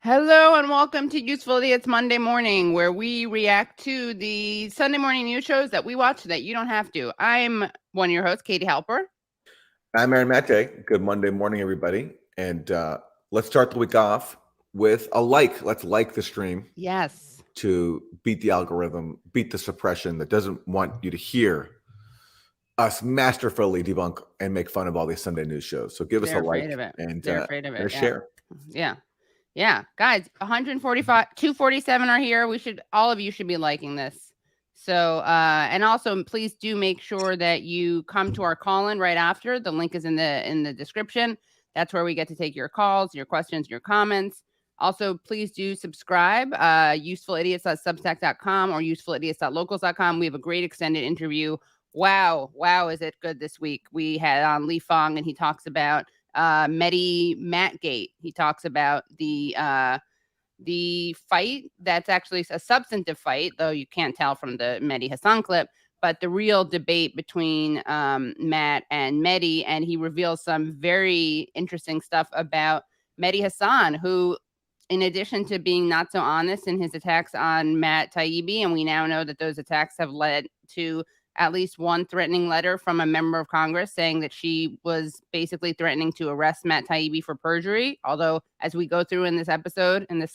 Hello and welcome to Useful Idiots Monday Morning, where we react to the Sunday morning news shows that we watch so that you don't have to. I'm one of your hosts, Katie Halper. I'm Aaron Maté. Good Monday morning, everybody. And let's start the week off with a like. Let's like the stream Yes. to beat the algorithm, beat the suppression that doesn't want you to hear us masterfully debunk and make fun of all these Sunday news shows. So give us a like and a share. Yeah. Guys, 145, 247 are here. All of you should be liking this. So, and also please do make sure that you come to our call-in right after. The link is in the description. That's where we get to take your calls, your questions, your comments. Also, please do subscribe, usefulidiots.substack.com or usefulidiots.locals.com. We have a great extended interview. Wow, is it good this week? We had on Lee Fong, and he talks about Mehdi Mattgate. He talks about the fight that's actually a substantive fight, though you can't tell from the Mehdi Hassan clip, but the real debate between Matt and Mehdi, and he reveals some very interesting stuff about Mehdi Hassan, who, in addition to being not so honest in his attacks on Matt Taibbi, and we now know that those attacks have led to at least one threatening letter from a member of Congress saying that she was basically threatening to arrest Matt Taibbi for perjury. Although, as we go through in this episode, in this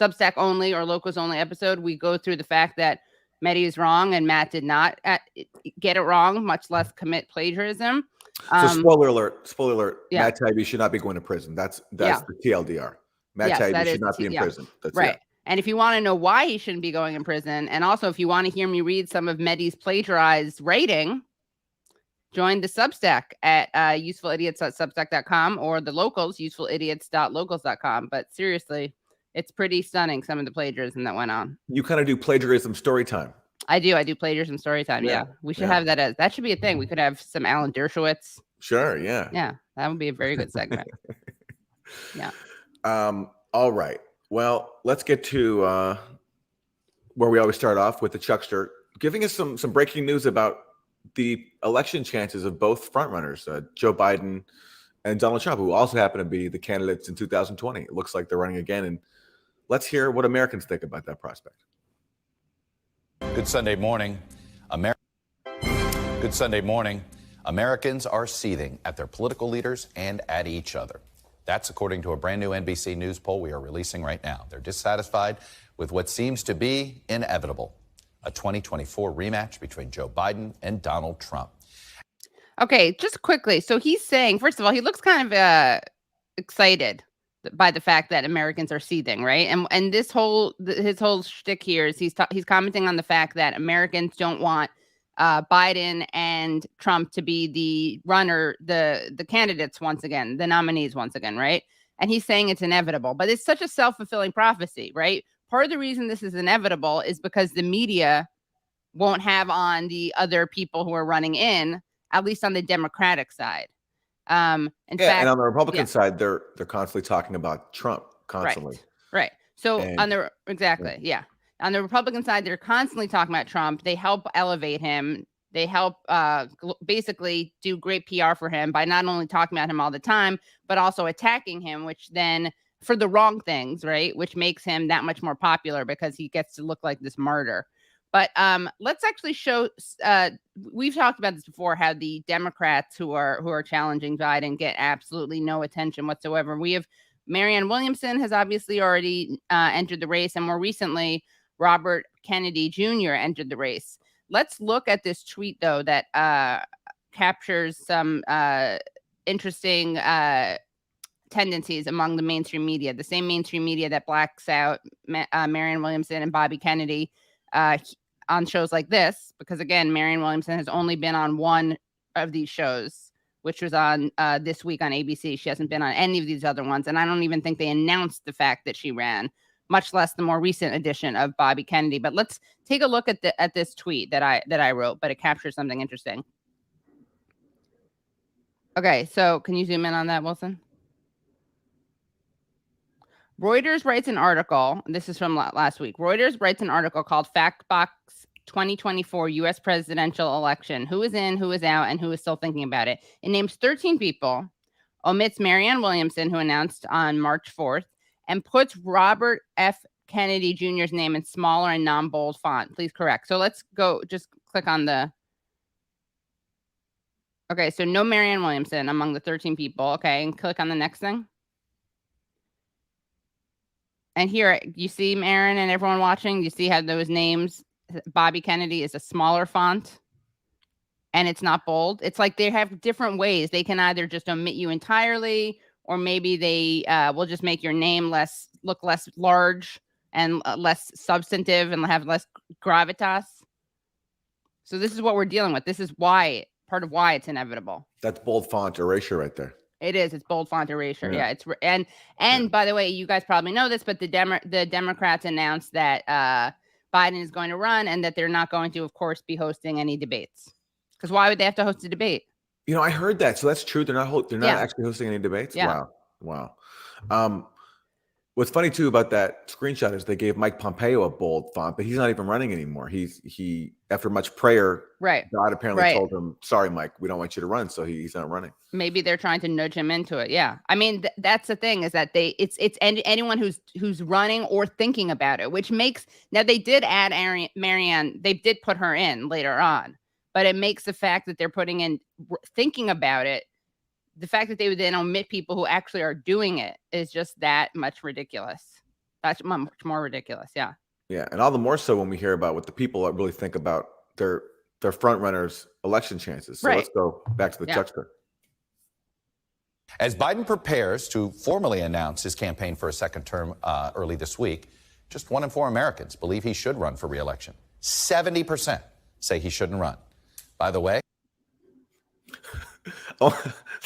Substack only or Locals only episode, we go through the fact that Mehdi is wrong and Matt did not get it wrong, much less commit plagiarism. So spoiler alert, yeah. Matt Taibbi should not be going to prison. That's the TLDR. Matt Taibbi should not be in prison. That's right. And if you want to know why he shouldn't be going in prison, and also if you want to hear me read some of Mehdi's plagiarized writing, join the Substack at usefulidiots.substack.com or the Locals, usefulidiots.locals.com. But seriously, it's pretty stunning, some of the plagiarism that went on. You kind of do plagiarism story time. I do plagiarism story time. Yeah. We should have that that should be a thing. We could have some Alan Dershowitz. Sure. Yeah. Yeah. That would be a very good segment. Yeah. All right. Well, let's get to where we always start off with the Chuckster, giving us some breaking news about the election chances of both frontrunners, Joe Biden and Donald Trump, who also happen to be the candidates in 2020. It looks like they're running again. And let's hear what Americans think about that prospect. Good Sunday morning. Good Sunday morning. Americans are seething at their political leaders and at each other. That's according to a brand new NBC News poll we are releasing right now. They're dissatisfied with what seems to be inevitable, a 2024 rematch between Joe Biden and Donald Trump. Okay, just quickly. So he's saying, first of all, he looks kind of excited by the fact that Americans are seething, right? And his whole shtick here is he's commenting on the fact that Americans don't want Biden and Trump to be the candidates once again, the nominees once again, right? And he's saying it's inevitable, but it's such a self-fulfilling prophecy, right? Part of the reason this is inevitable is because the media won't have on the other people who are running in, at least on the Democratic side. In fact, and on the Republican side, they're constantly talking about Trump constantly. Right. So on the On the Republican side, they're constantly talking about Trump. They help elevate him. They help basically do great PR for him by not only talking about him all the time, but also attacking him, which then for the wrong things, right? Which makes him that much more popular because he gets to look like this martyr. But let's actually show. We've talked about this before. How the Democrats who are challenging Biden get absolutely no attention whatsoever. We have Marianne Williamson has obviously already entered the race, and more recently, Robert Kennedy Jr. entered the race. Let's look at this tweet, though, that captures some interesting tendencies among the mainstream media, the same mainstream media that blacks out Marianne Williamson and Bobby Kennedy on shows like this, because, again, Marianne Williamson has only been on one of these shows, which was on this week on ABC. She hasn't been on any of these other ones, and I don't even think they announced the fact that she ran, much less the more recent edition of Bobby Kennedy. But let's take a look at this tweet that I wrote, but it captures something interesting. Okay, so can you zoom in on that, Wilson? Reuters writes an article. This is from last week. Reuters writes an article called Factbox 2024 U.S. presidential election. Who is in, who is out, and who is still thinking about it. It names 13 people. omits Marianne Williamson, who announced on March 4th, and puts Robert F. Kennedy Jr.'s name in smaller and non-bold font. Please correct. So let's go, just click on the... Okay, so no Marianne Williamson among the 13 people. Okay, and click on the next thing. And here, you see Aaron and everyone watching, you see how those names, Bobby Kennedy is a smaller font and it's not bold. It's like they have different ways. They can either just omit you entirely, or maybe they will just make your name look less large and less substantive and have less gravitas. So this is what we're dealing with. This is part of why it's inevitable. That's bold font erasure right there. It is. It's bold font erasure. Yeah. It's and by the way, you guys probably know this, but the Democrats announced that Biden is going to run and that they're not going to, of course, be hosting any debates. Because why would they have to host a debate? I heard that. So that's true. They're not actually hosting any debates. Yeah. Wow. What's funny too about that screenshot is they gave Mike Pompeo a bold font, but he's not even running anymore. He after much prayer, God apparently told him, "Sorry, Mike, we don't want you to run," so he's not running. Maybe they're trying to nudge him into it. Yeah, I mean that's the thing, is that it's anyone who's running or thinking about it, which makes, now they did add Marianne, they did put her in later on, but it makes the fact that they're putting in thinking about it. The fact that they would then omit people who actually are doing it is just that much ridiculous. That's much more ridiculous. Yeah. Yeah. And all the more so when we hear about what the people really think about their front runners' election chances. So let's go back to the Chuckster. As Biden prepares to formally announce his campaign for a second term early this week, just 1 in 4 Americans believe he should run for re-election. 70% say he shouldn't run. By the way,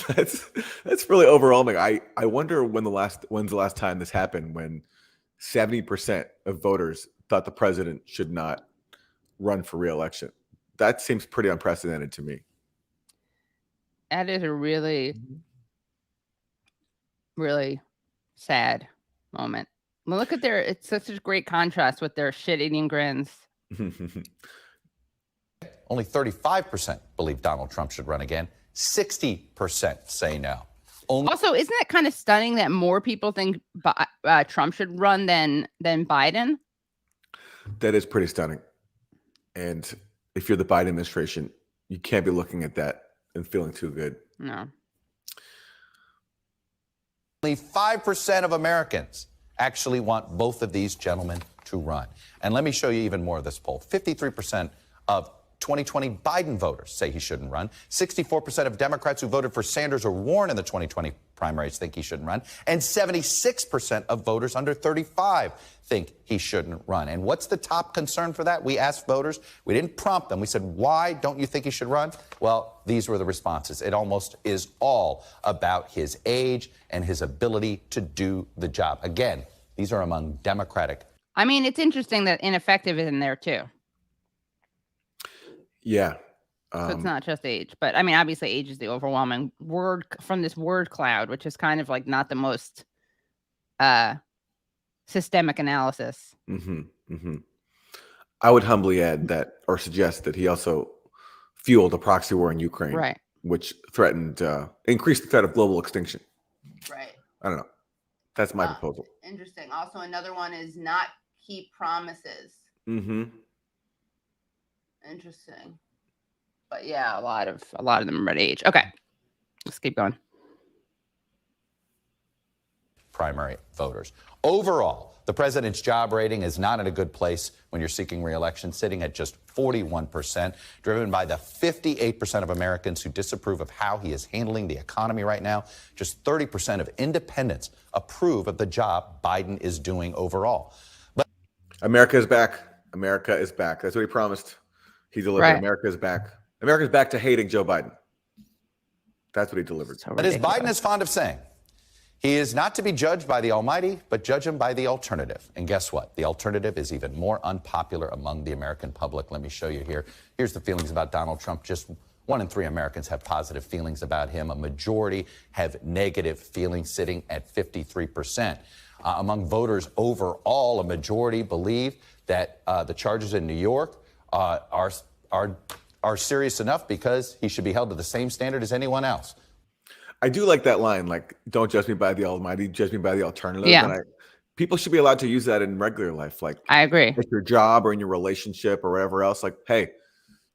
that's really overwhelming. I wonder when's the last time this happened, when 70% of voters thought the president should not run for re-election. That seems pretty unprecedented to me. That is a really, really sad moment. Well, look at it's such a great contrast with their shit-eating grins. Only 35% believe Donald Trump should run again. 60% say no. Also, isn't it kind of stunning that more people think Trump should run than Biden? That is pretty stunning. And if you're the Biden administration, you can't be looking at that and feeling too good. No. Only 5% of Americans actually want both of these gentlemen to run. And let me show you even more of this poll. 53% of 2020 Biden voters say he shouldn't run. 64% of Democrats who voted for Sanders or Warren in the 2020 primaries think he shouldn't run. And 76% of voters under 35 think he shouldn't run. And what's the top concern for that? We asked voters. We didn't prompt them. We said, why don't you think he should run? Well, these were the responses. It almost is all about his age and his ability to do the job. Again, these are among Democratic. I mean, it's interesting that ineffective is in there, too. Yeah. So it's not just age, but I mean, obviously age is the overwhelming word from this word cloud, which is kind of like not the most systemic analysis. I would humbly add that, or suggest that he also fueled a proxy war in Ukraine, which threatened, increased the threat of global extinction. Right. I don't know. That's my proposal. Interesting. Also, another one is not keep promises. Interesting. But yeah, a lot of them are about age. Okay. Let's keep going. Primary voters. Overall, the president's job rating is not in a good place when you're seeking re-election, sitting at just 41%, driven by the 58% of Americans who disapprove of how he is handling the economy right now. Just 30% of independents approve of the job Biden is doing overall. But America is back. America is back. That's what he promised. He delivered. Right. America is back. America's back to hating Joe Biden. That's what he delivered. But as Biden is fond of saying, he is not to be judged by the almighty, but judge him by the alternative. And guess what? The alternative is even more unpopular among the American public. Let me show you here. Here's the feelings about Donald Trump. Just 1 in 3 Americans have positive feelings about him. A majority have negative feelings, sitting at 53%. Among voters overall, a majority believe that the charges in New York are serious enough because he should be held to the same standard as anyone else. I do like that line, like, don't judge me by the almighty, judge me by the alternative. Yeah. And people should be allowed to use that in regular life. Like, I agree. at your job or in your relationship or wherever else. Like, hey,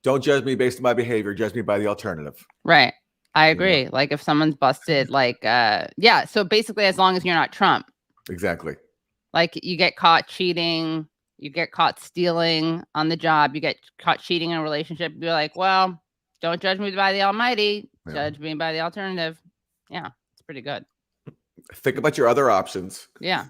don't judge me based on my behavior. Judge me by the alternative. Right. I agree. Like if someone's busted, like, yeah. So basically, as long as you're not Trump. Exactly. Like you get caught cheating, you get caught stealing on the job, you get caught cheating in a relationship. You're like, well, don't judge me by the almighty. Judge me by the alternative. Yeah, it's pretty good. Think about your other options. Yeah.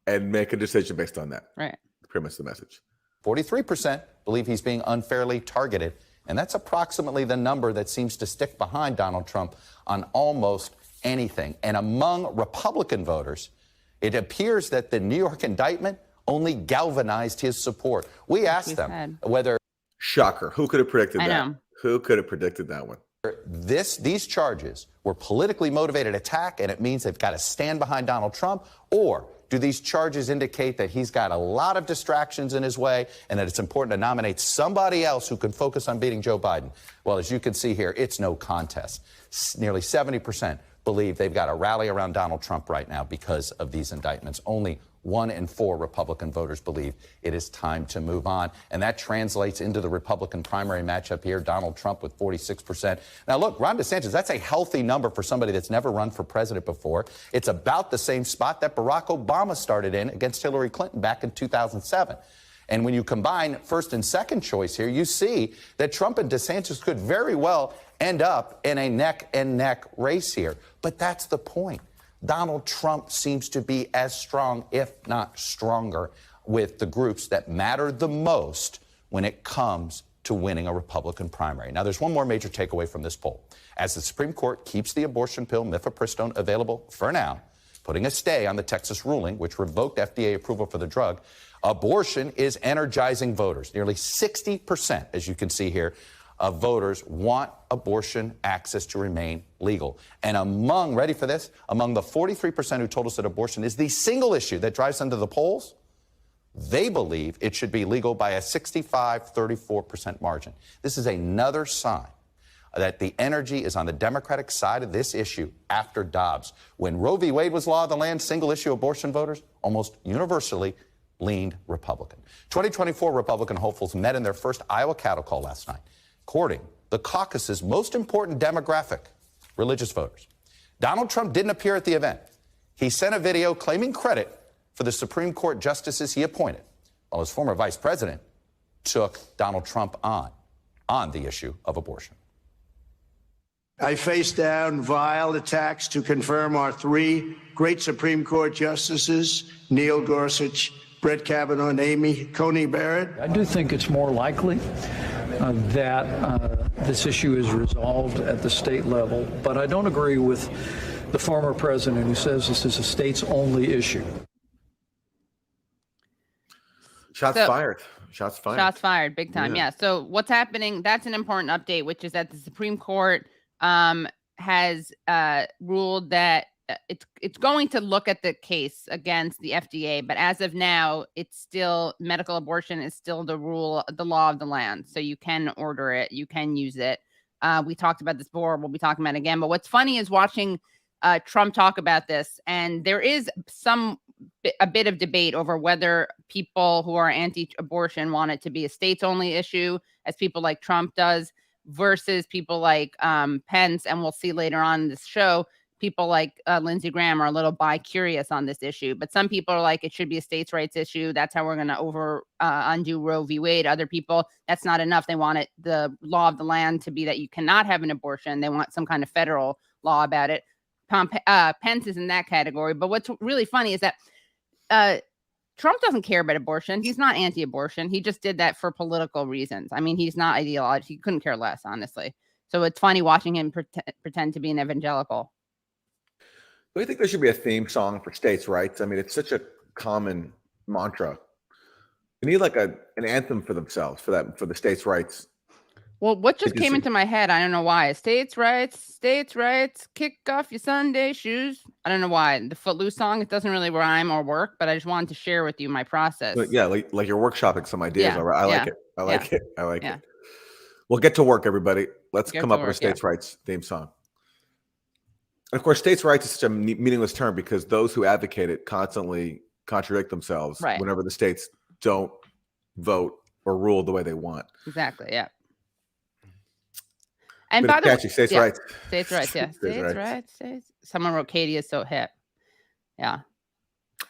And make a decision based on that. Right. Pretty much the message. 43% believe he's being unfairly targeted. And that's approximately the number that seems to stick behind Donald Trump on almost anything. And among Republican voters, it appears that the New York indictment only galvanized his support. We asked them whether... Shocker. Who could have predicted that? I know. Who could have predicted that one? These charges were politically motivated attack, and it means they've got to stand behind Donald Trump, or do these charges indicate that he's got a lot of distractions in his way and that it's important to nominate somebody else who can focus on beating Joe Biden? Well, as you can see here, it's no contest. Nearly 70% believe they've got to rally around Donald Trump right now because of these indictments. Only 1 in 4 Republican voters believe it is time to move on. And that translates into the Republican primary matchup here. Donald Trump with 46%. Now, look, Ron DeSantis, that's a healthy number for somebody that's never run for president before. It's about the same spot that Barack Obama started in against Hillary Clinton back in 2007. And when you combine first and second choice here, you see that Trump and DeSantis could very well end up in a neck-and-neck race here. But that's the point. Donald Trump seems to be as strong, if not stronger, with the groups that matter the most when it comes to winning a Republican primary. Now, there's one more major takeaway from this poll. As the Supreme Court keeps the abortion pill mifepristone available for now, putting a stay on the Texas ruling, which revoked FDA approval for the drug, abortion is energizing voters. Nearly 60%, as you can see here, of voters want abortion access to remain legal. And among, ready for this, among the 43% who told us that abortion is the single issue that drives them to the polls, they believe it should be legal by a 65-34% margin. This is another sign that the energy is on the Democratic side of this issue after Dobbs. When Roe v. Wade was law of the land, single-issue abortion voters almost universally leaned Republican. 2024 Republican hopefuls met in their first Iowa cattle call last night, courting the caucus's most important demographic, religious voters. Donald Trump didn't appear at the event. He sent a video claiming credit for the Supreme Court justices he appointed, while his former vice president took Donald Trump on the issue of abortion. I face down vile attacks to confirm our 3 great Supreme Court justices, Neil Gorsuch, Brett Kavanaugh, and Amy Coney Barrett. I do think it's more likely that this issue is resolved at the state level, but I don't agree with the former president who says this is a states-only issue. Shots fired. Shots fired. Shots fired, big time. Yeah. So what's happening? That's an important update, which is that the Supreme Court has ruled that it's going to look at the case against the FDA, but as of now, it's still medical abortion is still the law of the land. So you can order it, you can use it. We talked about this before. We'll be talking about it again. But what's funny is watching Trump talk about this, and there is a bit of debate over whether people who are anti-abortion want it to be a states-only issue, as people like Trump does, versus people like Pence, and we'll see later on in this show. People like Lindsey Graham are a little bi-curious on this issue, but some people are like, it should be a states' rights issue. That's how we're going to undo Roe v. Wade. Other people, that's not enough. They want the law of the land to be that you cannot have an abortion. They want some kind of federal law about it. Pence is in that category. But what's really funny is that Trump doesn't care about abortion. He's not anti-abortion. He just did that for political reasons. I mean, he's not ideological. He couldn't care less, honestly. So it's funny watching him pretend to be an evangelical. Do you think there should be a theme song for states' rights? I mean, it's such a common mantra. They need like an anthem for themselves for the states' rights. Well, what just came into my head, I don't know why. States' rights, kick off your Sunday shoes. I don't know why. The Footloose song, it doesn't really rhyme or work, but I just wanted to share with you my process. But yeah, like you're workshopping some ideas. Yeah, I like it. I like it. I like it. Well, get to work, everybody. Let's come up with a states' rights theme song. of course, states' rights is such a meaningless term because those who advocate it constantly contradict themselves Right. whenever the states don't vote or rule the way they want. Exactly. Yeah. And But by it's the way, catchy. States' yeah, rights. states' rights. Yeah, states' rights. Someone wrote Katie is so hip. Yeah.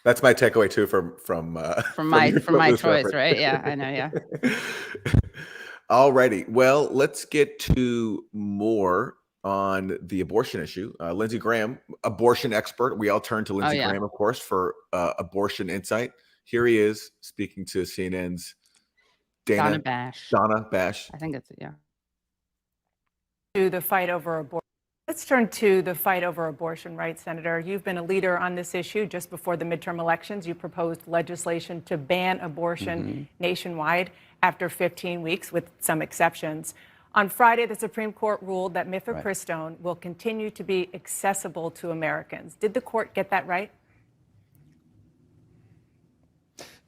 That's my takeaway too from my your choice, reference. right? Yeah, I know. Yeah. Alrighty. Well, let's get to more on the abortion issue. Lindsey Graham, abortion expert. We all turn to Lindsey Graham, of course, for abortion insight. Here he is speaking to CNN's Donna Bash. I think it's To the fight over abortion. Let's turn to the fight over abortion rights, Senator. You've been a leader on this issue. Just before the midterm elections, you proposed legislation to ban abortion nationwide after 15 weeks, with some exceptions. On Friday, the Supreme Court ruled that mifepristone will continue to be accessible to Americans. Did the court get that right?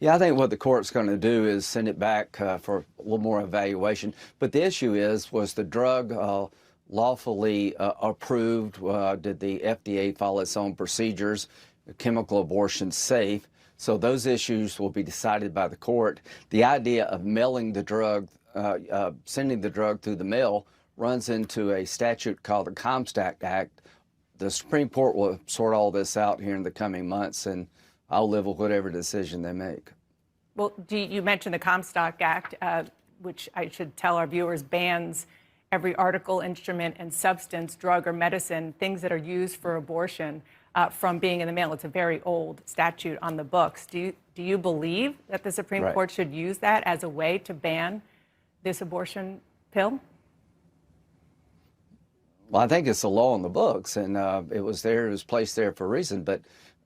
Yeah, I think what the court's going to do is send it back for a little more evaluation. But the issue was the drug lawfully approved? Did the FDA follow its own procedures? Chemical abortion safe? So those issues will be decided by the court. The idea of mailing the drug, sending the drug through the mail, runs into a statute called the Comstock Act. The Supreme Court will sort all this out here in the coming months, and I'll live with whatever decision they make. Well, you mentioned the Comstock Act, which I should tell our viewers bans every article, instrument, and substance, drug, or medicine, things that are used for abortion, from being in the mail. It's a very old statute on the books. Do you believe that the Supreme Court should use that as a way to ban this abortion pill? Well, I think it's a law on the books, and it was placed there for a reason. But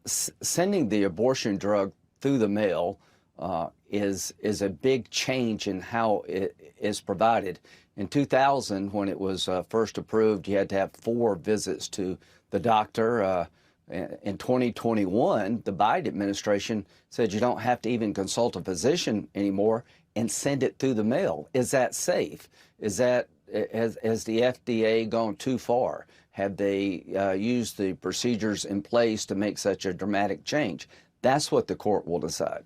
sending the abortion drug through the mail is a big change in how it is provided. In 2000, when it was first approved, you had to have 4 visits to the doctor. In 2021, the Biden administration said you don't have to even consult a physician anymore and send it through the mail. Is that safe? Has the FDA gone too far? Have they used the procedures in place to make such a dramatic change? That's what the court will decide.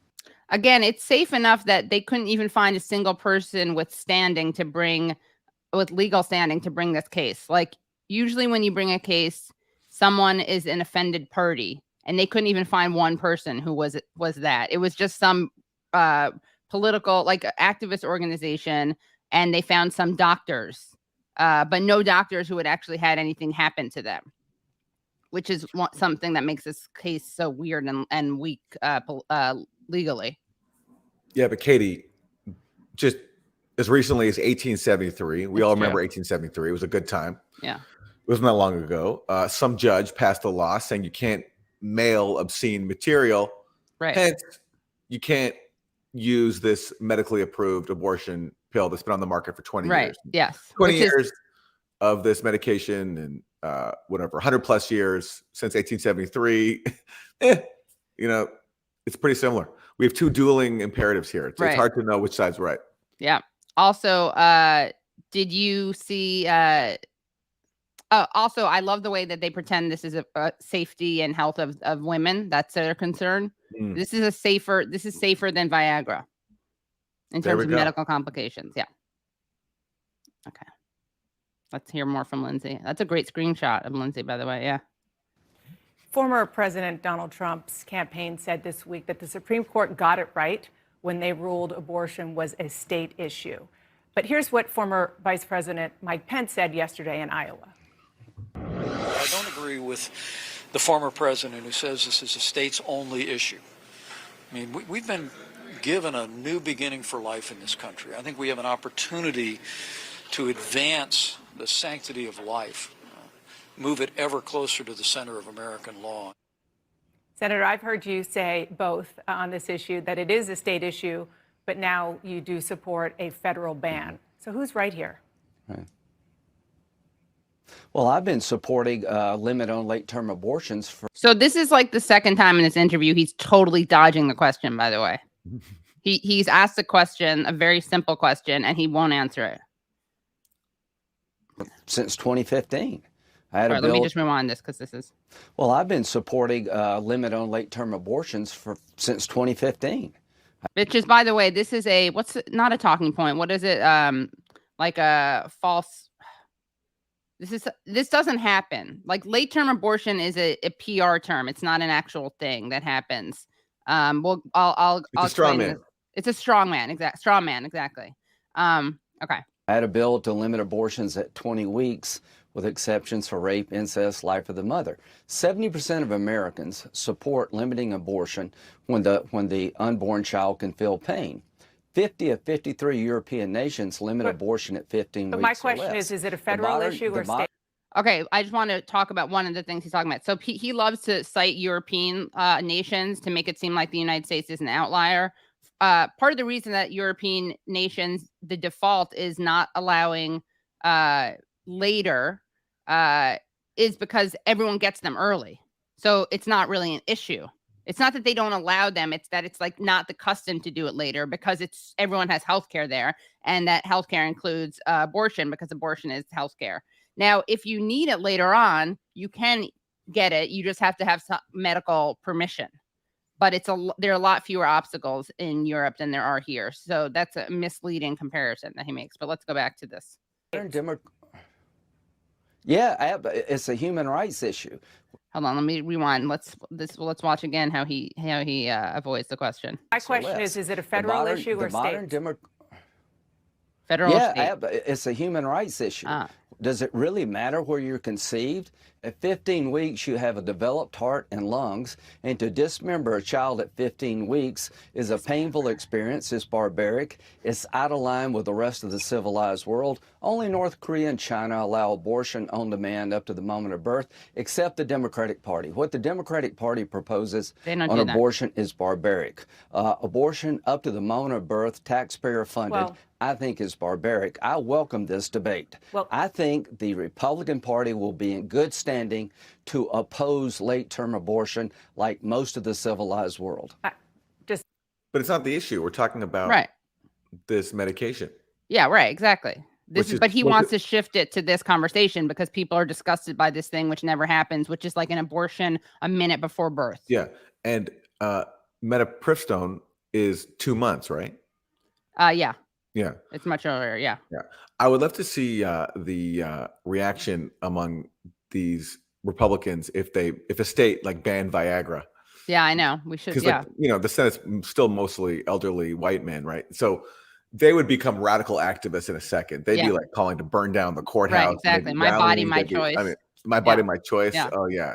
Again, it's safe enough that they couldn't even find a single person with legal standing to bring this case. Like, usually when you bring a case, someone is an offended party, and they couldn't even find one person who was that. It was just some political, like, activist organization, and they found some doctors, but no doctors who had actually had anything happen to them, which is something that makes this case so weird and weak legally. Yeah, but Katie, just as recently as 1873, we all remember 1873. It was a good time. Yeah. It wasn't that long ago. Some judge passed a law saying you can't mail obscene material. Right. Hence, you can't use this medically approved abortion pill that's been on the market for 20 years. Yes. 20 years of this medication and 100 plus years since 1873. It's pretty similar. We have 2 dueling imperatives here. It's hard to know which side's right. Yeah. Also, did you see? Also, I love the way that they pretend this is a safety and health of women. That's their concern. This is safer than Viagra in terms of medical complications. Yeah. Okay. Let's hear more from Lindsey. That's a great screenshot of Lindsey, by the way. Yeah. Former President Donald Trump's campaign said this week that the Supreme Court got it right when they ruled abortion was a state issue. But here's what former Vice President Mike Pence said yesterday in Iowa. I don't agree with the former president who says this is a states-only issue. I mean, we've been given a new beginning for life in this country. I think we have an opportunity to advance the sanctity of life, move it ever closer to the center of American law. Senator, I've heard you say both on this issue, that it is a state issue, but now you do support a federal ban. So who's right here? Right. Well, I've been supporting a limit on late-term abortions for. So this is like the second time in this interview he's totally dodging the question, by the way. He's asked a question, a very simple question, and he won't answer it. Since 2015. I had a Let bill. me just rewind this because this is. Well, I've been supporting a limit on late-term abortions since 2015. Which is, by the way, this is not a talking point. What is it? Like a false. This doesn't happen. Like late-term abortion is a PR term. It's not an actual thing that happens. I'll a straw man. It's a straw man, exactly. Okay. I had a bill to limit abortions at 20 weeks with exceptions for rape, incest, life of the mother. 70% of Americans support limiting abortion when the unborn child can feel pain. 50 of 53 European nations limit abortion at 15 weeks. My question or less. is it a federal issue or state? Okay, I just want to talk about one of the things he's talking about. So he loves to cite European nations to make it seem like the United States is an outlier. Part of the reason that European nations, the default is not allowing later is because everyone gets them early. So it's not really an issue. It's not that they don't allow them. It's that it's like not the custom to do it later because everyone has healthcare there, and that healthcare includes abortion because abortion is healthcare. Now, if you need it later on, you can get it. You just have to have some medical permission. But there are a lot fewer obstacles in Europe than there are here. So that's a misleading comparison that he makes. But let's go back to this. Yeah, it's a human rights issue. Hold on, let me rewind. Let's watch again how he avoids the question. My question is it a federal issue or state? Federal or state? Yeah, it's a human rights issue. Does it really matter where you're conceived? At 15 weeks, you have a developed heart and lungs, and to dismember a child at 15 weeks is a painful experience. It's barbaric. It's out of line with the rest of the civilized world. Only North Korea and China allow abortion on demand up to the moment of birth, except the Democratic Party. What the Democratic Party proposes on abortion is barbaric. Abortion up to the moment of birth, taxpayer funded. I think is barbaric. I welcome this debate. I think the Republican Party will be in good standing to oppose late-term abortion like most of the civilized world. But it's not the issue. We're talking about this medication. Yeah, right, exactly. But he wants to shift it to this conversation because people are disgusted by this thing, which never happens, which is like an abortion a minute before birth. Yeah, and metapristone is 2 months, right? Yeah. Yeah. It's much earlier. Yeah. Yeah. I would love to see the reaction among these Republicans if a state like banned Viagra. Yeah, I know. We should. Yeah. Like, the Senate's still mostly elderly white men, right? So they would become radical activists in a second. They'd be like calling to burn down the courthouse. Right. Exactly. My body, my choice. My body, my choice. Yeah. Oh yeah.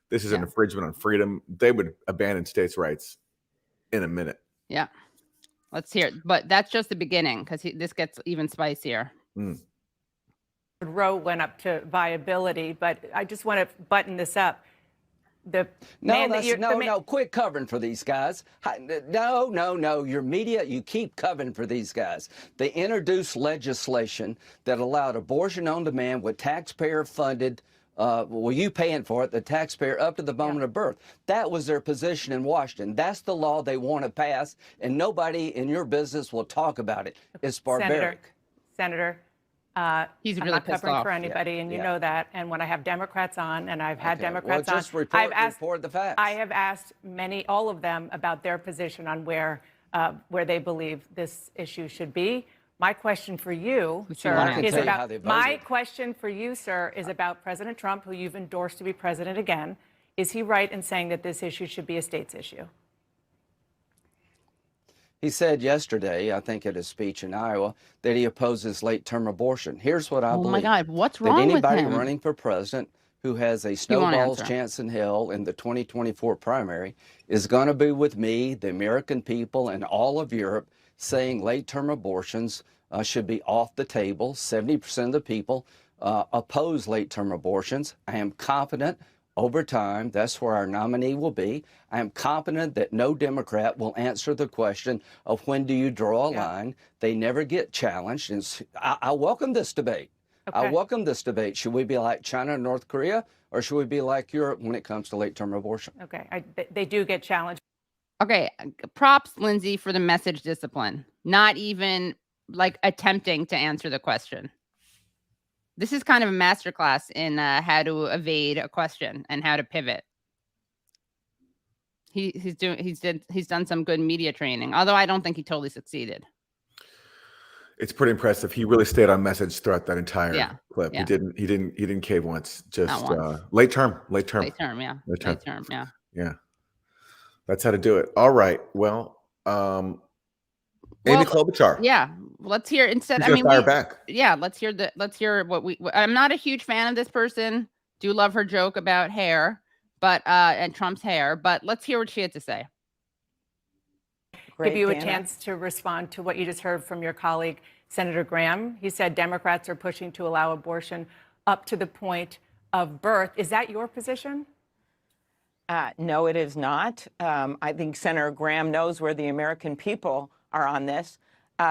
This is an infringement on freedom. They would abandon states' rights in a minute. Yeah. Let's hear it. But that's just the beginning because this gets even spicier. Roe went up to viability, but I just want to button this up. No, quit covering for these guys. No. Your media, you keep covering for these guys. They introduced legislation that allowed abortion on demand with taxpayer-funded you paying for it, the taxpayer, up to the moment of birth. That was their position in Washington. That's the law they want to pass, and nobody in your business will talk about it. It's barbaric. Senator, he's really I'm not pissed covering off for anybody, and you know that. And when I have Democrats on, and I've had Democrats on, report the facts. I have asked all of them about their position on where they believe this issue should be. My question for you, sir, is about President Trump, who you've endorsed to be president again. Is he right in saying that this issue should be a state's issue? He said yesterday, I think at his speech in Iowa, that he opposes late-term abortion. Here's what I believe. Oh my God, what's wrong with him? Anybody running for president who has a snowball's chance in hell in the 2024 primary is going to be with me, the American people, and all of Europe saying late-term abortions should be off the table. 70% of the people oppose late-term abortions. I am confident over time that's where our nominee will be. I am confident that no Democrat will answer the question of when do you draw a line. They never get challenged. And I welcome this debate. I welcome this debate. Should we be like China and North Korea, or should we be like Europe when it comes to late-term abortion? Okay, they do get challenged. Okay, props, Lindsey, for the message discipline. Not even like attempting to answer the question. This is kind of a masterclass in how to evade a question and how to pivot. He's done some good media training, although I don't think he totally succeeded. It's pretty impressive. He really stayed on message throughout that entire clip. Yeah. He didn't cave once. Just once. Late term. Late term, yeah. Yeah. That's how to do it. All right. Well, Amy Klobuchar. Yeah. Let's hear instead. Fire back. Yeah. Let's hear what I'm not a huge fan of this person. Do love her joke about hair, but and Trump's hair, but let's hear what she had to say. Give you a chance to respond to what you just heard from your colleague, Senator Graham. He said Democrats are pushing to allow abortion up to the point of birth. Is that your position? No, it is not. I think Senator Graham knows where the American people are on this.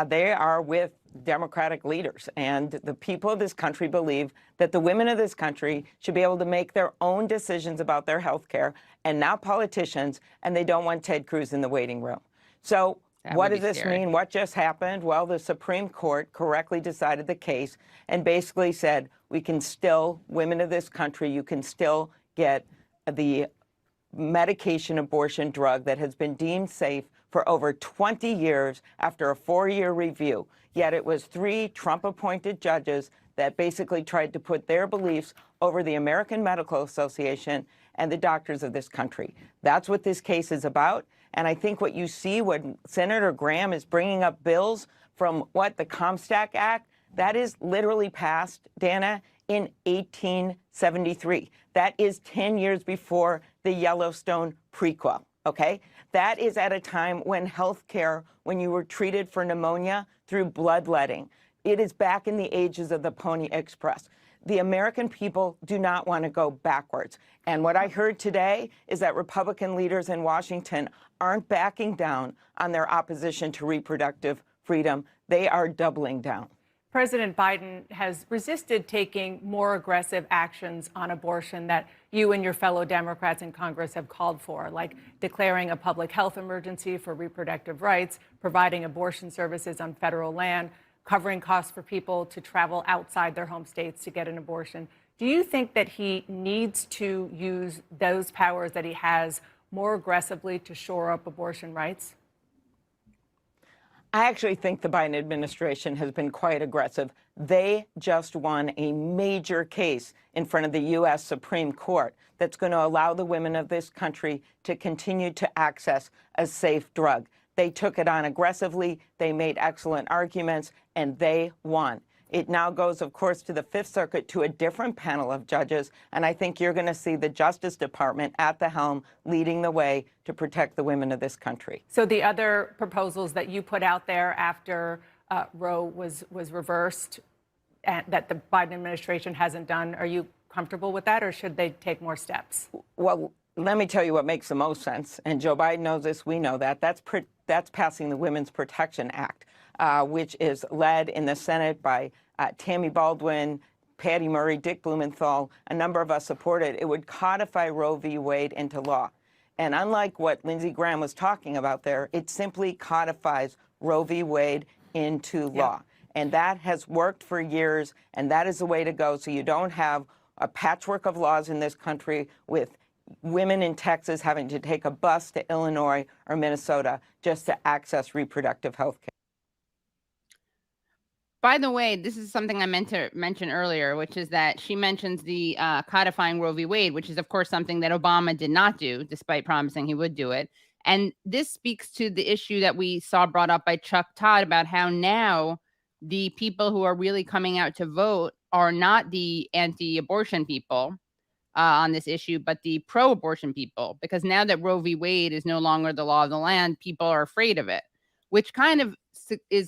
They are with Democratic leaders, and the people of this country believe that the women of this country should be able to make their own decisions about their health care, and not politicians, and they don't want Ted Cruz in the waiting room. So what does this mean? What just happened? Well, the Supreme Court correctly decided the case and basically said women of this country, you can still get the medication abortion drug that has been deemed safe for over 20 years after a 4-year review. Yet it was 3 Trump-appointed judges that basically tried to put their beliefs over the American Medical Association and the doctors of this country. That's what this case is about. And I think what you see when Senator Graham is bringing up bills from the Comstock Act, that is literally passed, Dana, in 1873. That is 10 years before the Yellowstone prequel, okay? That is at a time when health care, when you were treated for pneumonia through bloodletting. It is back in the ages of the Pony Express. The American people do not want to go backwards. And what I heard today is that Republican leaders in Washington aren't backing down on their opposition to reproductive freedom. They are doubling down. President Biden has resisted taking more aggressive actions on abortion that you and your fellow Democrats in Congress have called for, like declaring a public health emergency for reproductive rights, providing abortion services on federal land, covering costs for people to travel outside their home states to get an abortion. Do you think that he needs to use those powers that he has more aggressively to shore up abortion rights? I actually think the Biden administration has been quite aggressive. They just won a major case in front of the U.S. Supreme Court that's going to allow the women of this country to continue to access a safe drug. They took it on aggressively. They made excellent arguments, and they won. It now goes, of course, to the Fifth Circuit to a different panel of judges, and I think you're going to see the Justice Department at the helm leading the way to protect the women of this country. So the other proposals that you put out there after Roe was reversed that the Biden administration hasn't done, are you comfortable with that, or should they take more steps? Well, let me tell you what makes the most sense, and Joe Biden knows this, we know that. That's passing the Women's Protection Act, which is led in the Senate by Tammy Baldwin, Patty Murray, Dick Blumenthal. A number of us support it. It would codify Roe v. Wade into law. And unlike what Lindsey Graham was talking about there, it simply codifies Roe v. Wade into law. And that has worked for years, and that is the way to go. So you don't have a patchwork of laws in this country with women in Texas having to take a bus to Illinois or Minnesota just to access reproductive health care. By the way, this is something I meant to mention earlier, which is that she mentions the codifying Roe v. Wade, which is, of course, something that Obama did not do, despite promising he would do it. And this speaks to the issue that we saw brought up by Chuck Todd about how now the people who are really coming out to vote are not the anti-abortion people on this issue, but the pro-abortion people, because now that Roe v. Wade is no longer the law of the land, people are afraid of it, which kind of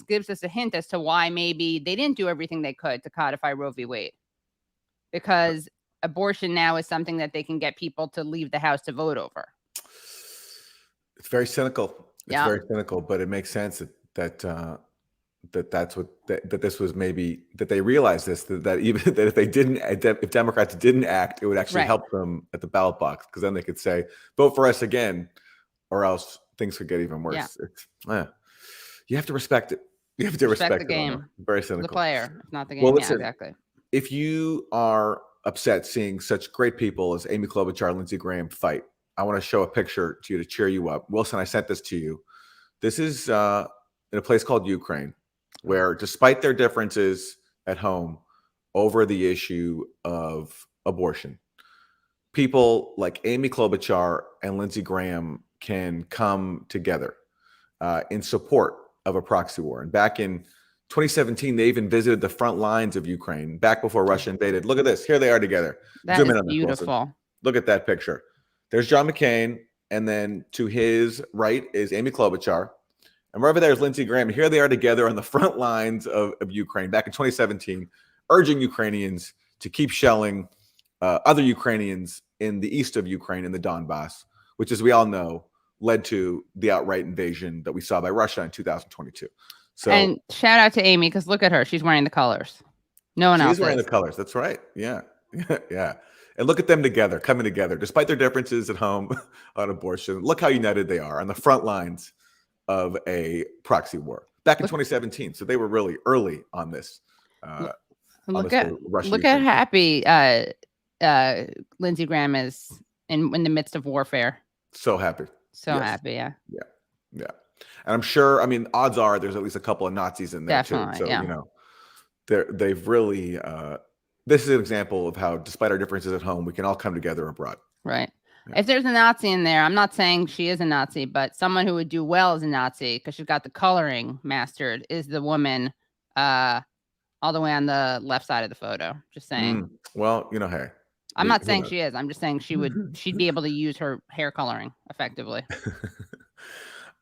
gives us a hint as to why maybe they didn't do everything they could to codify Roe v. Wade, because abortion now is something that they can get people to leave the house to vote over. It's very cynical. It's very cynical, but it makes sense that this was maybe that they realized this, that even that if Democrats didn't act, it would actually help them at the ballot box, because then they could say, vote for us again, or else things could get even worse. You have to respect it. You have to respect the game. Very cynical. The player, if not the game. Well, listen, exactly. if you are upset seeing such great people as Amy Klobuchar and Lindsey Graham fight, I want to show a picture to you to cheer you up. Wilson, I sent this to you. This is in a place called Ukraine, where despite their differences at home over the issue of abortion, people like Amy Klobuchar and Lindsey Graham can come together in support of a proxy war. And back in 2017, they even visited the front lines of Ukraine back before Russia invaded. Look at this. Here they are together. That Zoom in is on this, beautiful. Wilson. Look at that picture. There's John McCain, and then to his right is Amy Klobuchar. And right over there is Lindsey Graham. Here they are together on the front lines of Ukraine back in 2017, urging Ukrainians to keep shelling other Ukrainians in the east of Ukraine, in the Donbass, which, as we all know, led to the outright invasion that we saw by Russia in 2022. So, and shout out to Amy, because look at her. She's wearing the colors. No one else she's wearing is. the colors. That's right. Yeah. Yeah. And look at them together, coming together, despite their differences at home on abortion. Look how united they are on the front lines of a proxy war back in 2017. So they were really early on this. Look at how happy Lindsey Graham is in the midst of warfare. So happy. So happy. Yeah. Yeah. Yeah. And I'm sure, I mean, odds are there's at least a couple of Nazis in there too. So, you know, they've really, this is an example of how, despite our differences at home, we can all come together abroad. Right. Yeah. If there's a Nazi in there, I'm not saying she is a Nazi, but someone who would do well as a Nazi, because she's got the coloring mastered, is the woman all the way on the left side of the photo. Just saying. Well, you know, hey. I'm not saying she is. I'm just saying she'd be able to use her hair coloring effectively.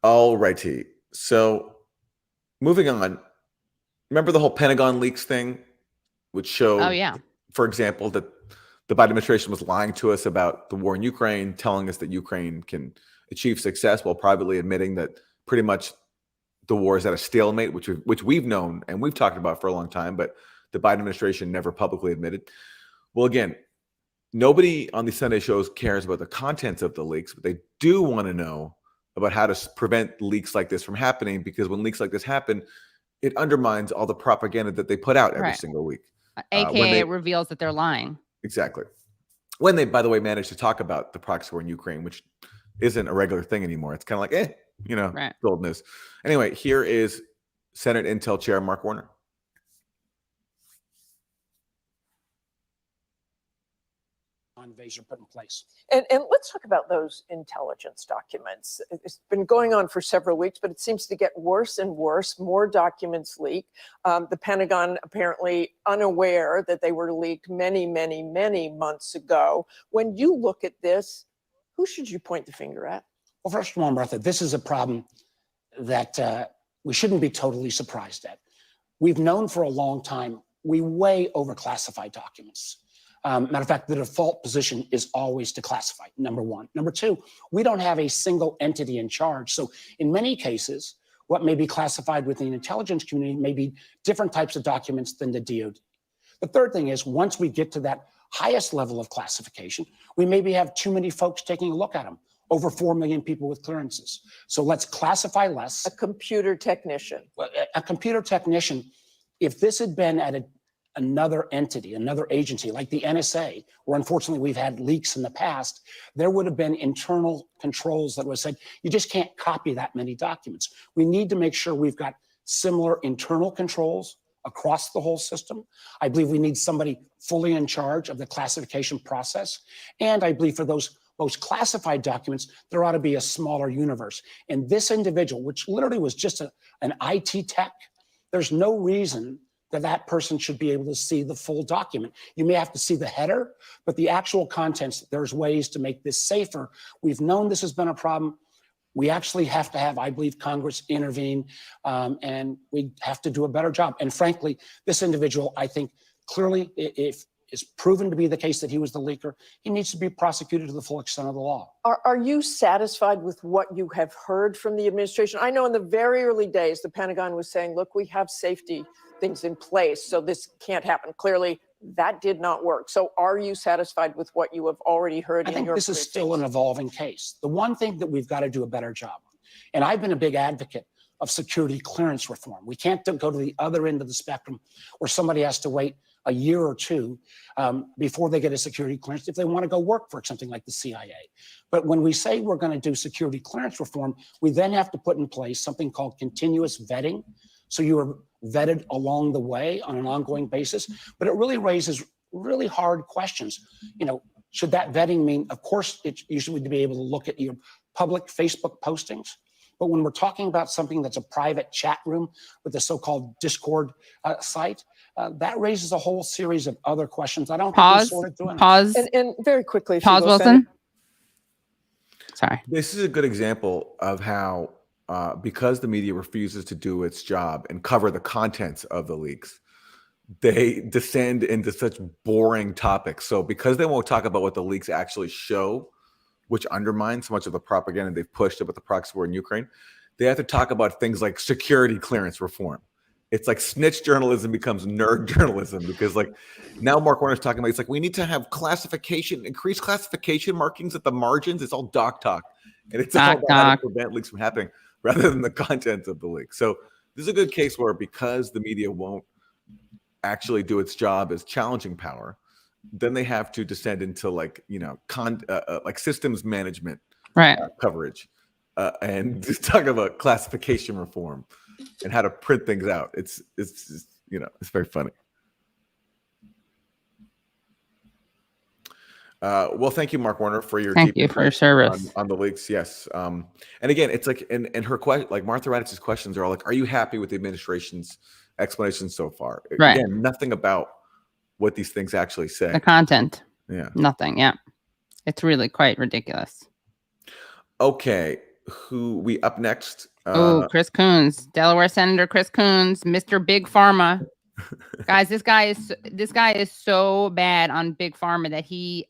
All righty. So moving on. Remember the whole Pentagon leaks thing, which showed, for example, that the Biden administration was lying to us about the war in Ukraine, telling us that Ukraine can achieve success while privately admitting that pretty much the war is at a stalemate, which we've known and we've talked about for a long time, but the Biden administration never publicly admitted. Well, again, nobody on these Sunday shows cares about the contents of the leaks, but they do want to know about how to prevent leaks like this from happening, because when leaks like this happen, it undermines all the propaganda that they put out every single week. AKA it reveals that they're lying. Exactly. When they, by the way, managed to talk about the proxy war in Ukraine, which isn't a regular thing anymore. It's kind of like, old news. Anyway, here is Senate Intel Chair Mark Warner. Invasion put in place. And let's talk about those intelligence documents. It's been going on for several weeks, but it seems to get worse and worse. More documents leak. The Pentagon apparently unaware that they were leaked many, many, many months ago. When you look at this, who should you point the finger at? Well, first of all, Martha, this is a problem that we shouldn't be totally surprised at. We've known for a long time we way overclassify documents. Matter of fact, the default position is always to classify, number one. Number two, we don't have a single entity in charge. So in many cases, what may be classified within the intelligence community may be different types of documents than the DoD. The third thing is, once we get to that highest level of classification, we maybe have too many folks taking a look at them. Over 4 million people with clearances. So let's classify less. A computer technician. Well, a computer technician, if this had been at another entity, another agency like the NSA, where unfortunately we've had leaks in the past, there would have been internal controls that would have said, you just can't copy that many documents. We need to make sure we've got similar internal controls across the whole system. I believe we need somebody fully in charge of the classification process. And I believe for those most classified documents, there ought to be a smaller universe. And this individual, which literally was just an IT tech, there's no reason that person should be able to see the full document. You may have to see the header, but the actual contents, there's ways to make this safer. We've known this has been a problem. We actually have to have, I believe, Congress intervene, and we have to do a better job. And frankly, this individual, I think, clearly, if it's proven to be the case that he was the leaker, he needs to be prosecuted to the full extent of the law. Are you satisfied with what you have heard from the administration? I know in the very early days, the Pentagon was saying, look, we have safety things in place, so this can't happen. Clearly, that did not work. So are you satisfied with what you have already heard in your I think this is still an evolving case. The one thing that we've got to do a better job on, and I've been a big advocate of security clearance reform. We can't go to the other end of the spectrum where somebody has to wait a year or two before they get a security clearance if they want to go work for something like the CIA. But when we say we're going to do security clearance reform, we then have to put in place something called continuous vetting. So you are vetted along the way on an ongoing basis. But it really raises really hard questions. You know, should that vetting mean, of course, you should be able to look at your public Facebook postings. But when we're talking about something that's a private chat room with the so-called Discord site, that raises a whole series of other questions. I don't think we sorted through Pause. And very quickly, if Pause, you will, Wilson. Sorry. This is a good example of how, because the media refuses to do its job and cover the contents of the leaks, they descend into such boring topics. So because they won't talk about what the leaks actually show, which undermines so much of the propaganda they've pushed about the proxy war in Ukraine, they have to talk about things like security clearance reform. It's like snitch journalism becomes nerd journalism because like now Mark Warner's talking about, it's like we need to have classification, increased classification markings at the margins. It's all doc talk. And it's all about how to prevent leaks from happening rather than the content of the leak. So this is a good case where because the media won't actually do its job as challenging power, then they have to descend into like, you know, like systems management coverage and just talk about classification reform and how to print things out. It's just, you know, it's very funny. Well, thank you, Mark Warner, for your service on the leaks. Yes. And again, it's like, and her question, like Martha Raddatz's questions are all like, are you happy with the administration's explanation so far? Right. Again, nothing about what these things actually say. The content. Yeah. Nothing. Yeah. It's really quite ridiculous. Okay. Who we up next? Chris Coons, Delaware Senator Chris Coons, Mr. Big Pharma. Guys, this guy is so bad on Big Pharma that he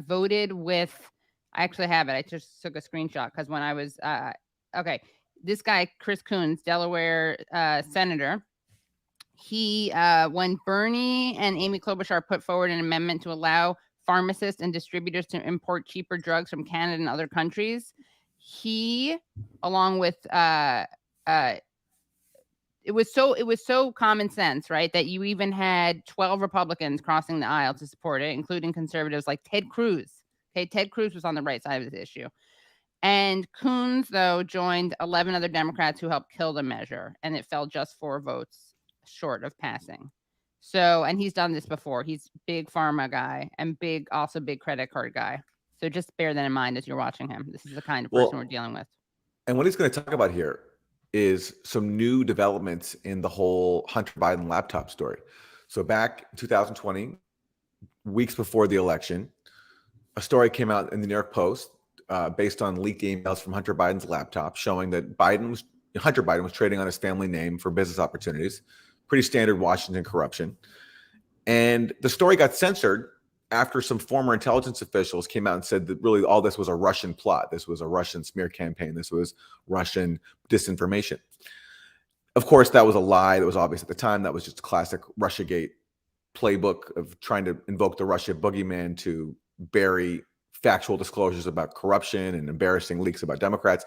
voted with, I actually have it. I just took a screenshot because when I was okay. This guy, Chris Coons, Delaware Senator, he when Bernie and Amy Klobuchar put forward an amendment to allow pharmacists and distributors to import cheaper drugs from Canada and other countries, he, along with it was so common sense, right, that you even had 12 Republicans crossing the aisle to support it, including conservatives like Ted Cruz. Okay, Ted Cruz was on the right side of this issue. And Coons, though, joined 11 other Democrats who helped kill the measure, and it fell just 4 votes short of passing. So, and he's done this before. He's big pharma guy and also big credit card guy. So just bear that in mind as you're watching him. This is the kind of person we're dealing with. And what he's going to talk about here is some new developments in the whole Hunter Biden laptop story. So back in 2020, weeks before the election, a story came out in the New York Post based on leaked emails from Hunter Biden's laptop showing that Hunter Biden was trading on his family name for business opportunities. Pretty standard Washington corruption. And the story got censored after some former intelligence officials came out and said that really all this was a Russian plot. This was a Russian smear campaign. This was Russian disinformation. Of course, that was a lie. That was obvious at the time. That was just a classic Russiagate playbook of trying to invoke the Russia boogeyman to bury factual disclosures about corruption and embarrassing leaks about Democrats.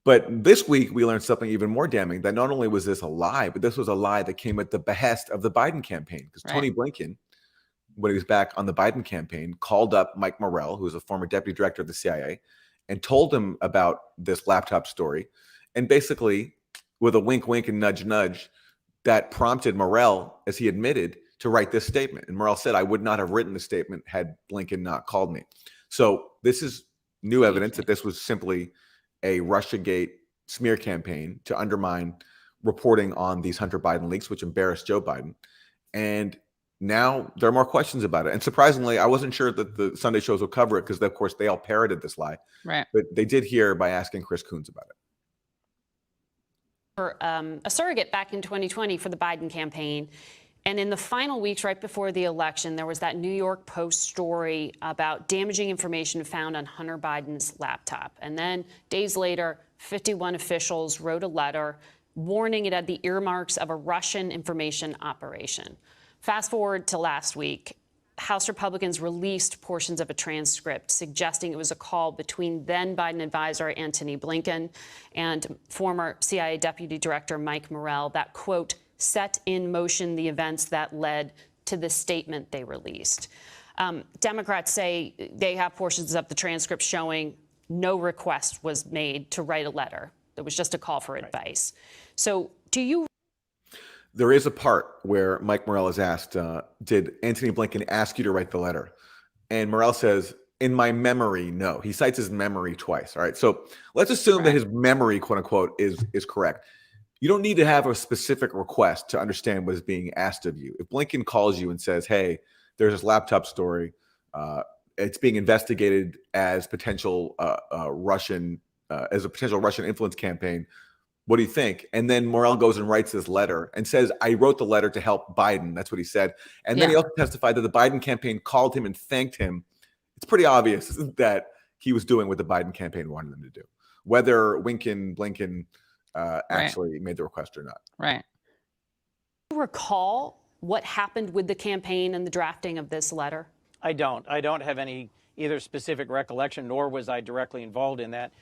But this week, we learned something even more damning, that not only was this a lie, but this was a lie that came at the behest of the Biden campaign. Because Tony Blinken, when he was back on the Biden campaign, called up Mike Morrell, who was a former deputy director of the CIA, and told him about this laptop story. And basically, with a wink, wink, and nudge, nudge, that prompted Morrell, as he admitted, to write this statement. And Morrell said, I would not have written the statement had Blinken not called me. So this is new evidence that this was simply a Russiagate smear campaign to undermine reporting on these Hunter Biden leaks, which embarrassed Joe Biden. And now there are more questions about it. And surprisingly, I wasn't sure that the Sunday shows will cover it because, of course, they all parroted this lie. Right. But they did here by asking Chris Coons about it. For a surrogate back in 2020 for the Biden campaign. And in the final weeks right before the election, there was that New York Post story about damaging information found on Hunter Biden's laptop. And then days later, 51 officials wrote a letter warning it had the earmarks of a Russian information operation. Fast forward to last week, House Republicans released portions of a transcript suggesting it was a call between then Biden advisor Antony Blinken and former CIA Deputy Director Mike Morrell that, quote, set in motion the events that led to the statement they released. Democrats say they have portions of the transcript showing no request was made to write a letter. It was just a call for advice. So do you? There is a part where Mike Morrell is asked, did Antony Blinken ask you to write the letter? And Morrell says, in my memory, no. He cites his memory twice. All right. So let's assume that his memory, quote unquote, is correct. You don't need to have a specific request to understand what is being asked of you. If Blinken calls you and says, hey, there's this laptop story, it's being investigated as potential Russian influence campaign. What do you think? And then Morrell goes and writes this letter and says, I wrote the letter to help Biden. That's what he said. And then he also testified that the Biden campaign called him and thanked him. It's pretty obvious that he was doing what the Biden campaign wanted them to do, whether Blinken actually made the request or not. Right. Do you recall what happened with the campaign and the drafting of this letter? I don't have any either specific recollection, nor was I directly involved in that.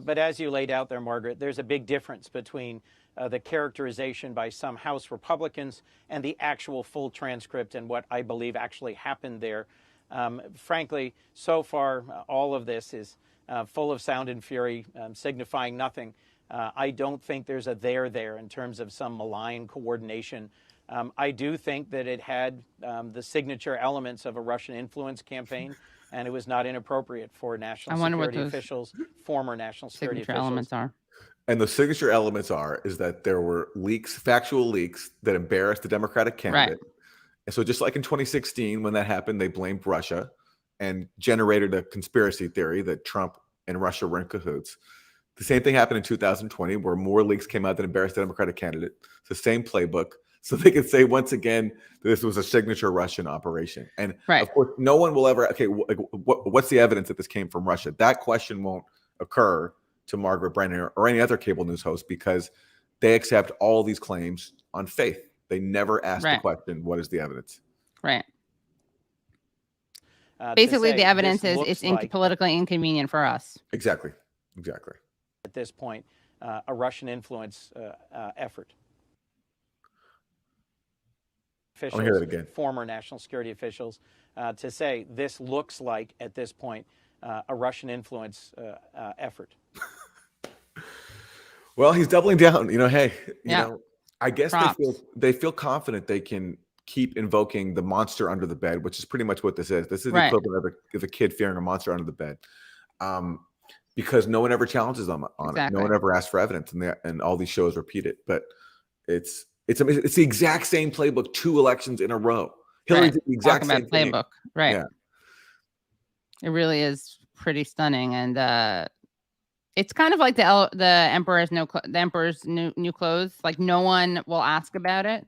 But as you laid out there, Margaret, there's a big difference between the characterization by some House Republicans and the actual full transcript and what I believe actually happened there. Frankly, so far, all of this is full of sound and fury, signifying nothing. I don't think there's a there in terms of some malign coordination. I do think that it had the signature elements of a Russian influence campaign, and it was not inappropriate for national security officials, former national security officials. Elements are. And the signature elements is that there were leaks, factual leaks that embarrassed the Democratic candidate. Right. And so just like in 2016, when that happened, they blamed Russia and generated a conspiracy theory that Trump and Russia were in cahoots. The same thing happened in 2020, where more leaks came out that embarrassed the Democratic candidate. It's the same playbook. So they could say once again that this was a signature Russian operation. And of course, no one will ever, what's the evidence that this came from Russia? That question won't occur to Margaret Brennan or any other cable news host because they accept all these claims on faith. They never ask the question, what is the evidence? Right. Basically, the evidence is it's politically inconvenient for us. Exactly. At this point, a Russian influence effort. Officials, I'll hear it again. Former national security officials, to say this looks like, at this point, a Russian influence effort. Well, he's doubling down. Hey, I guess they feel confident they can keep invoking the monster under the bed, which is pretty much what this is. This is the equivalent of a kid fearing a monster under the bed, because no one ever challenges them on it. No one ever asks for evidence, and all these shows repeat it. But it's the exact same playbook 2 elections in a row. Hillary did the exact same playbook, right? Yeah. It really is pretty stunning, and it's kind of like the emperor's new clothes. Like no one will ask about it,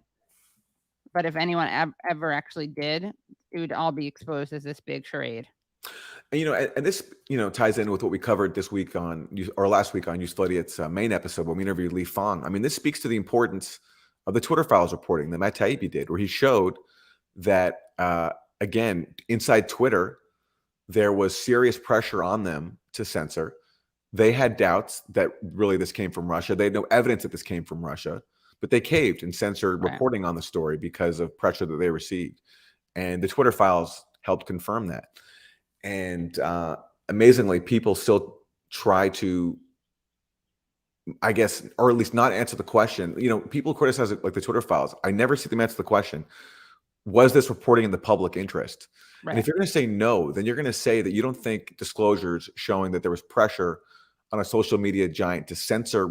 but if anyone ever actually did, it would all be exposed as this big charade. And and this ties in with what we covered last week on Useful Idiot's main episode when we interviewed Lee Fong. I mean, this speaks to the importance of the Twitter files reporting that Matt Taibbi did, where he showed that again inside Twitter there was serious pressure on them to censor. They had doubts that really this came from Russia. They had no evidence that this came from Russia, but they caved and censored reporting on the story because of pressure that they received. And the Twitter files helped confirm that. And amazingly, people still try to, I guess, or at least not answer the question. People criticize it like the Twitter files. I never see them answer the question, was this reporting in the public interest? Right. And if you're going to say no, then you're going to say that you don't think disclosures showing that there was pressure on a social media giant to censor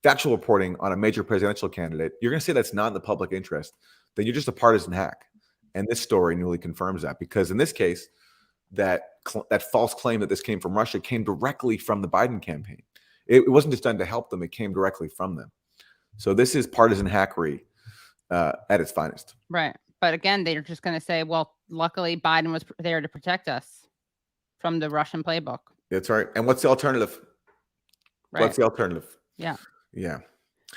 factual reporting on a major presidential candidate, you're going to say that's not in the public interest, then you're just a partisan hack. And this story newly confirms that, because in this case, that false claim that this came from Russia came directly from the Biden campaign. It wasn't just done to help them. It came directly from them. So this is partisan hackery at its finest. Right. But again, they're just going to say, well, luckily Biden was there to protect us from the Russian playbook. That's right. And what's the alternative? Right. What's the alternative? Yeah. Yeah.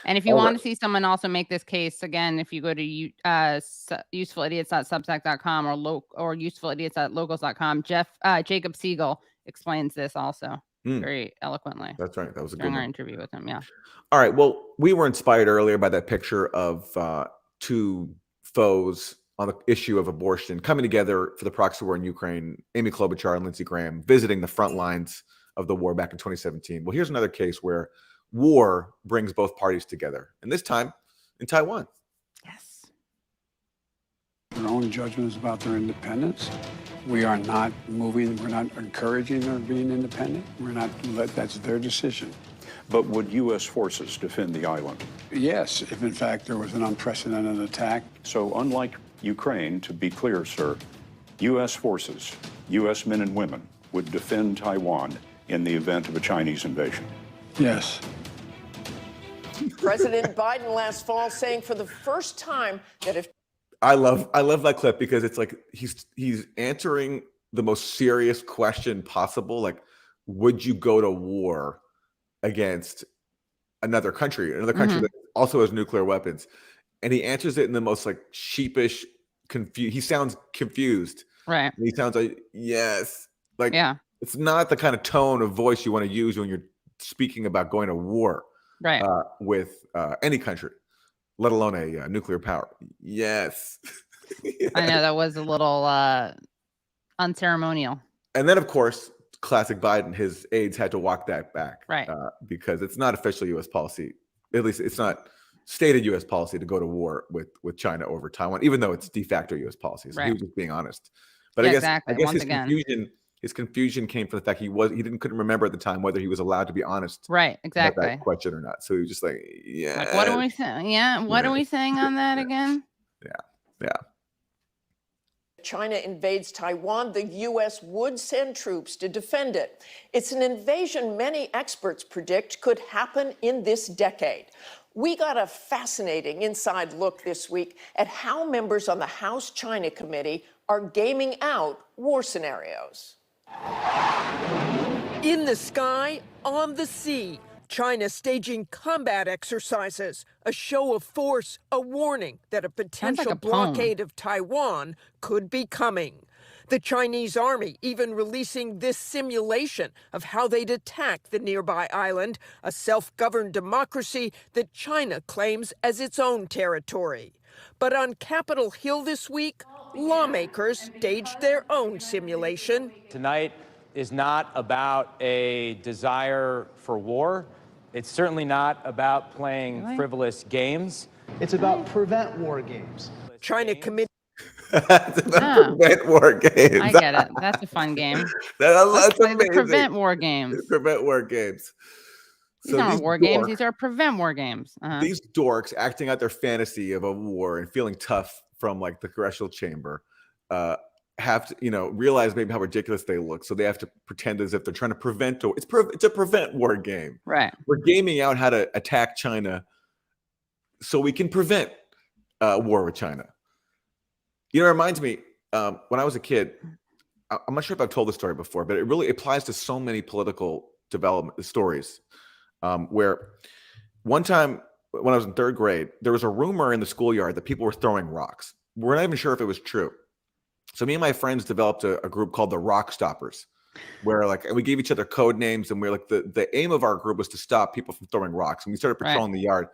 And if you want to see someone also make this case, again, if you go to usefulidiots.substack.com or usefulidiots.locals.com, Jacob Siegel explains this also very eloquently. That's right. That was a good during our interview with him. Yeah. All right. Well, we were inspired earlier by that picture of 2 foes on the issue of abortion, coming together for the proxy war in Ukraine, Amy Klobuchar and Lindsey Graham visiting the front lines of the war back in 2017. Well, here's another case where war brings both parties together, and this time in Taiwan. Yes. Their own judgment is about their independence. We are not moving, we're not encouraging their being independent. We're not, that's their decision. But would U.S. forces defend the island? Yes, if in fact there was an unprecedented attack. So unlike Ukraine, to be clear, sir, U.S. forces, U.S. men and women would defend Taiwan in the event of a Chinese invasion. Yes. President Biden last fall saying for the first time that if I love that clip because it's like he's answering the most serious question possible. Like, would you go to war against another country that also has nuclear weapons? And he answers it in the most like sheepish, confused. He sounds confused. Right. And he sounds like, yes. Like, yeah. It's not the kind of tone of voice you want to use when you're speaking about going to war with any country, let alone a nuclear power. Yes. Yes. I know that was a little unceremonial. And then, of course, classic Biden, his aides had to walk that back. Right. Because it's not official U.S. policy. At least it's not stated U.S. policy to go to war with China over Taiwan, even though it's de facto U.S. policy. So he was just being honest. But I guess his confusion came from the fact he couldn't remember at the time whether he was allowed to be honest. Right, exactly. About that question or not. So he was just like, yeah. Like, what are we saying? Yeah, what are we saying on that again? Yeah. China invades Taiwan, the U.S. would send troops to defend it. It's an invasion many experts predict could happen in this decade. We got a fascinating inside look this week at how members on the House China Committee are gaming out war scenarios. In the sky, on the sea, China staging combat exercises, a show of force, a warning that a potential blockade of Taiwan could be coming. The Chinese army even releasing this simulation of how they'd attack the nearby island, a self-governed democracy that China claims as its own territory. But on Capitol Hill this week, lawmakers staged their own simulation. Tonight is not about a desire for war. It's certainly not about playing frivolous games. It's about prevent war games. China committed. It's about prevent war games. I get it. That's a fun game. That's amazing. Prevent war games. Prevent war games. These aren't war games. These are prevent war games. These dorks acting out their fantasy of a war and feeling tough from like the congressional chamber have to, realize maybe how ridiculous they look. So they have to pretend as if they're trying to prevent. It's a prevent war game. Right. We're gaming out how to attack China so we can prevent war with China. It reminds me when I was a kid. I'm not sure if I've told this story before, but it really applies to so many political development stories. Where one time when I was in third grade, there was a rumor in the schoolyard that people were throwing rocks. We're not even sure if it was true. So me and my friends developed a group called the Rock Stoppers, where we gave each other code names, and we're like the aim of our group was to stop people from throwing rocks. And we started patrolling the yard,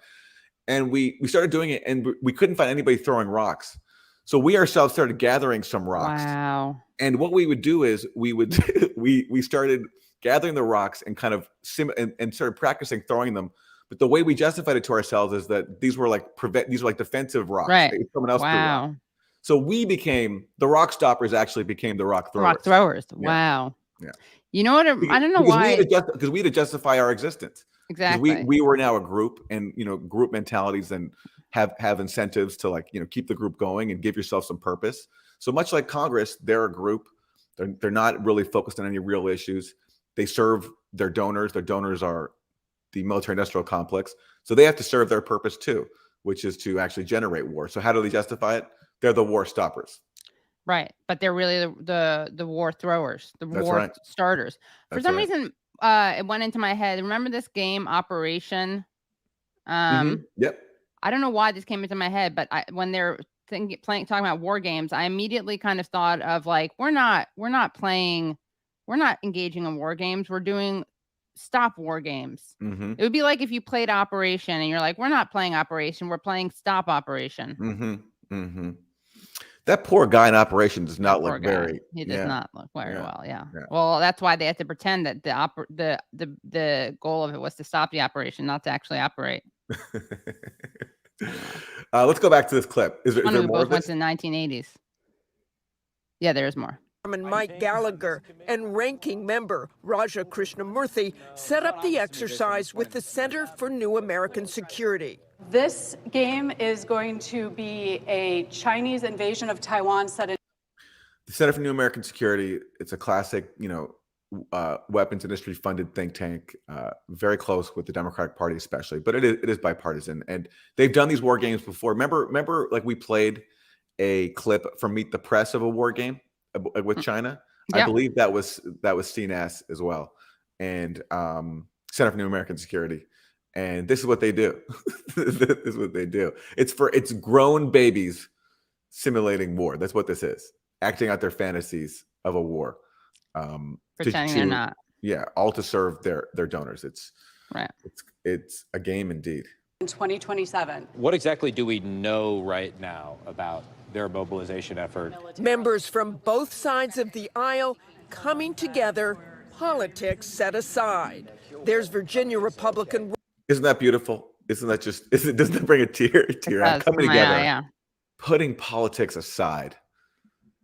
and we started doing it, and we couldn't find anybody throwing rocks. So we ourselves started gathering some rocks. Wow. And what we would do is we started gathering the rocks and kind of and started practicing throwing them. But the way we justified it to ourselves is that these were like defensive rocks. Right. Someone else threw wow. them. So the Rock Stoppers actually became the Rock Throwers. Rock Throwers. Yeah. Wow. Yeah. You know what? I don't know why. Because we had to justify our existence. Exactly. We were now a group, and group mentalities and have incentives to keep the group going and give yourself some purpose. So much like Congress, they're a group. They're not really focused on any real issues. They serve their donors. Their donors are the military-industrial complex. So they have to serve their purpose too, which is to actually generate war. So how do they justify it? They're the war stoppers. Right. But they're really the war throwers, the war starters. For some reason, it went into my head. Remember this game, Operation? Yep. I don't know why this came into my head, but when they're talking about war games, I immediately kind of thought of we're not engaging in war games. We're doing stop war games. Mm-hmm. It would be like if you played Operation and you're like, we're not playing Operation, we're playing Stop Operation. Mm-hmm. Mm-hmm. That poor guy in operation does not Poor look guy. very. He does not look very Yeah. well. Yeah. Yeah. Well, that's why they had to pretend that the goal of it was to stop the operation, not to actually operate. Let's go back to this clip. Is there We more both of went this? to the 1980s. Yeah, there's more. And Mike Gallagher and ranking member Raja Krishnamurthy set up the exercise with the Center for New American Security. This game is going to be a Chinese invasion of Taiwan set in. The Center for New American Security. It's a classic, weapons industry funded think tank, very close with the Democratic Party, especially. But it is bipartisan, and they've done these war games before. Remember, like we played a clip from Meet the Press of a war game with China. Yeah. I believe that was CNAS as well, and Center for New American Security. And this is what they do. This is what they do. It's grown babies simulating war. That's what this is. Acting out their fantasies of a war. Pretending they're not. Yeah, all to serve their donors. It's a game indeed. In 2027. What exactly do we know right now about their mobilization effort? Members from both sides of the aisle coming together, politics set aside. There's Virginia Republican. Isn't that beautiful? Isn't that doesn't that bring a tear coming together? Putting politics aside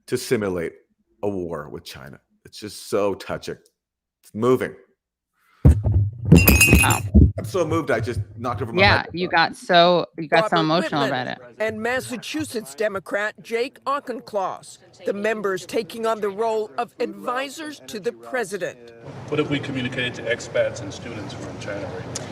to simulate a war with China. It's just so touching. It's moving. Wow. I'm so moved. I just knocked over my microphone. you got so emotional Whitman about it. And Massachusetts Democrat Jake Auchincloss, the members taking on the role of advisors to the president. What have we communicated to expats and students who are in China right now?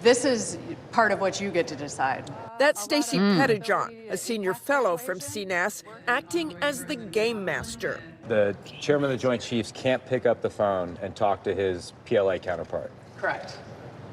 This is part of what you get to decide. That's Stacey Pettijohn, a senior fellow from CNAS, acting as the game master. The chairman of the Joint Chiefs can't pick up the phone and talk to his PLA counterpart. Correct.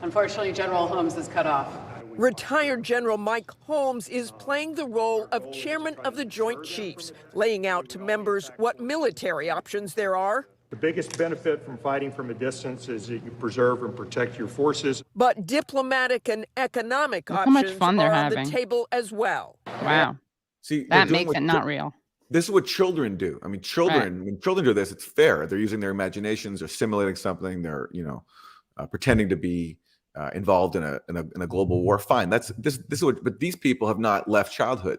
Unfortunately, General Holmes is cut off. Retired General Mike Holmes is playing the role of chairman of the Joint Chiefs, laying out to members what military options there are. The biggest benefit from fighting from a distance is that you preserve and protect your forces. But diplomatic and economic Look how much options fun are they're on the having. table as well. Wow. See, That makes it not real. This is what children do. I mean, when children do this, it's fair. They're using their imaginations. They're simulating something. They're, pretending to be involved in a global war. Fine. This is what. But these people have not left childhood,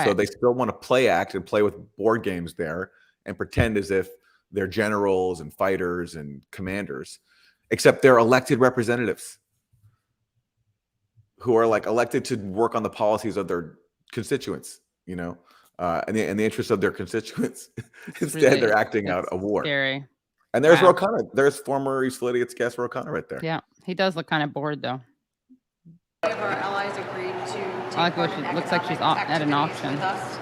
so they still want to play act and play with board games there and pretend as if they're generals and fighters and commanders, except they're elected representatives who are elected to work on the policies of their constituents. In the interest of their constituents. Instead, they're acting out a war. Scary. And there's Ro Khanna. There's former East Lydiates guest Ro Khanna right there. Yeah, he does look kind of bored though. Our allies agreed to I like what she looks like. She's at an auction. with us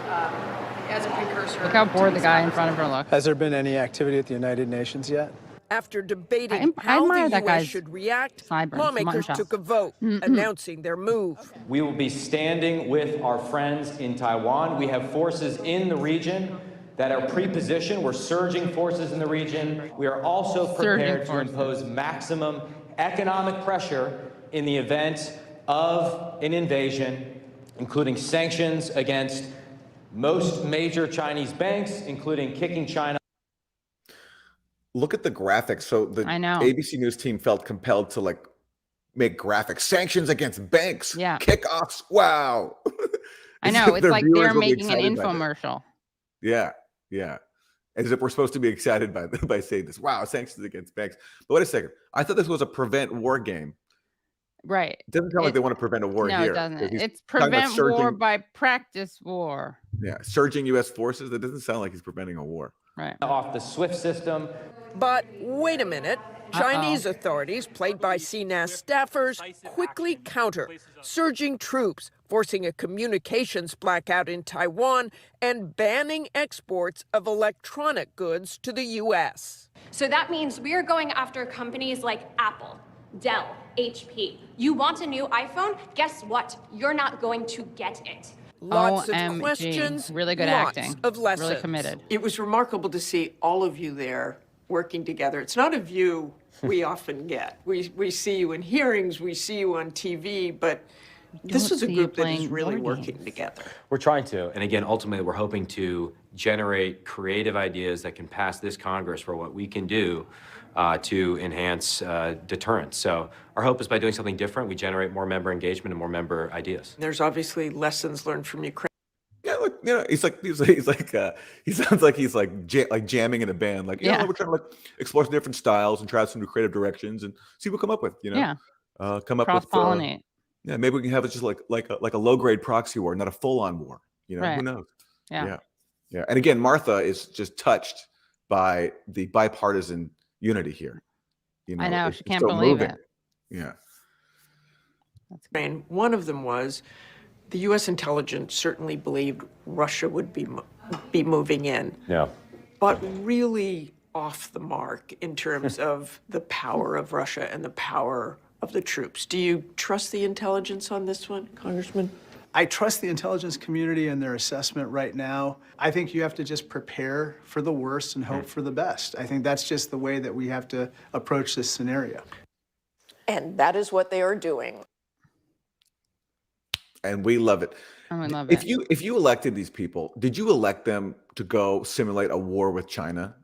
as a precursor. Look how bored the guy in front of her looks. Has there been any activity at the United Nations yet? After debating how admire the that U.S. guy's should react, sideburns, lawmakers mutton chops. took a vote announcing their move. We will be standing with our friends in Taiwan. We have forces in the region that are pre-positioned. We're surging forces in the region. We are also prepared to impose maximum economic pressure in the event of an invasion, including sanctions against most major Chinese banks, including kicking China. Look at the graphics. So the ABC News team felt compelled to make graphics. Sanctions against banks. Yeah. Kickoffs. Wow. I know. It's like they're making an infomercial. Yeah. Yeah. As if we're supposed to be excited by saying this. Wow, sanctions against banks. But wait a second. I thought this was a prevent war game. Right. It doesn't sound like they want to prevent a war no, here. No, it doesn't. It's prevent war by practice war. Yeah. Surging U.S. forces. That doesn't sound like he's preventing a war. Right. Off the SWIFT system. But wait a minute. Chinese authorities, played by CNAS staffers, quickly counter, surging troops, forcing a communications blackout in Taiwan, and banning exports of electronic goods to the U.S. So that means we are going after companies like Apple, Dell, HP. You want a new iPhone? Guess what? You're not going to get it. Lots OMG. of questions, really good lots acting. of lessons. Really committed. It was remarkable to see all of you there working together. It's not a view we often get. We see you in hearings, we see you on TV, but This is a group that is really working together. We're trying to. And again, ultimately, we're hoping to generate creative ideas that can pass this Congress for what we can do to enhance deterrence. So our hope is by doing something different, we generate more member engagement and more member ideas. There's obviously lessons learned from Ukraine. Yeah, look, he sounds like he's like jamming in a band. Like, we're trying to like explore some different styles and try some new creative directions and see what we come up with. Come up with cross-pollinate. Maybe we can have it just like a low grade proxy war, not a full on war. Right. Who knows? Yeah. And again, Martha is just touched by the bipartisan unity here. I know, she can't so believe moving. it. Yeah. One of them was the U.S. intelligence certainly believed Russia would be moving in. Yeah. But really off the mark in terms of the power of Russia and the power of the troops. Do you trust the intelligence on this one, Congressman? I trust the intelligence community and their assessment right now. I think you have to just prepare for the worst and hope for the best. I think that's just the way that we have to approach this scenario. And that is what they are doing. And we love it. I love If it. you elected these people, did you elect them to go simulate a war with China?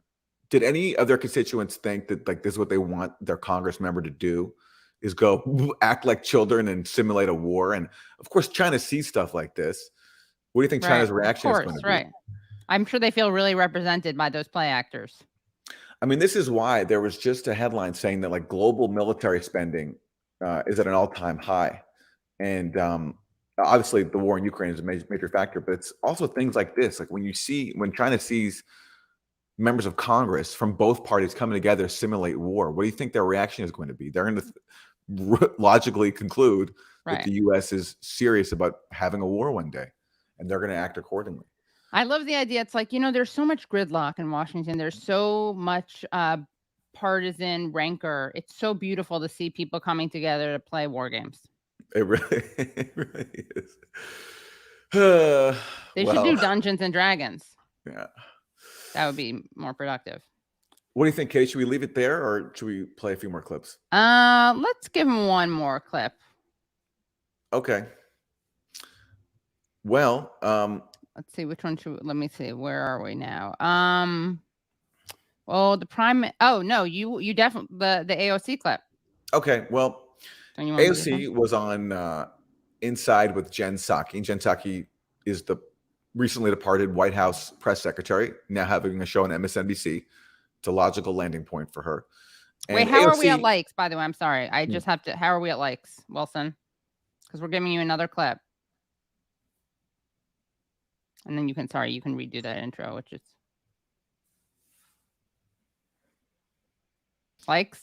Did any of their constituents think that like this is what they want their Congress member to do? Is go act like children and simulate a war? And of course, China sees stuff like this. What do you think China's reaction is going to be? Right. I'm sure they feel really represented by those play actors. I mean, this is why there was just a headline saying that like global military spending is at an all-time high. And obviously the war in Ukraine is a major factor, but it's also things like this. Like when China sees members of Congress from both parties coming together to simulate war, what do you think their reaction is going to be? They're going to logically conclude that the U.S. is serious about having a war one day, and they're going to act accordingly. I love the idea. It's like, there's so much gridlock in Washington. There's so much partisan rancor. It's so beautiful to see people coming together to play war games. It really is. They should do Dungeons and Dragons. Yeah. That would be more productive. What do you think, Kate? Should we leave it there or should we play a few more clips? Let's give him one more clip. Okay. Well, let's see which one let me see. Where are we now? Well, you definitely the AOC clip. Okay. Well, AOC was on Inside with Jen Psaki. Jen Psaki is the recently departed White House press secretary, now having a show on MSNBC. It's a logical landing point for her. And wait, how are we at likes, by the way? I'm sorry. I just have to. How are we at likes, Wilson? Because we're giving you another clip. And then you can redo that intro, which is likes.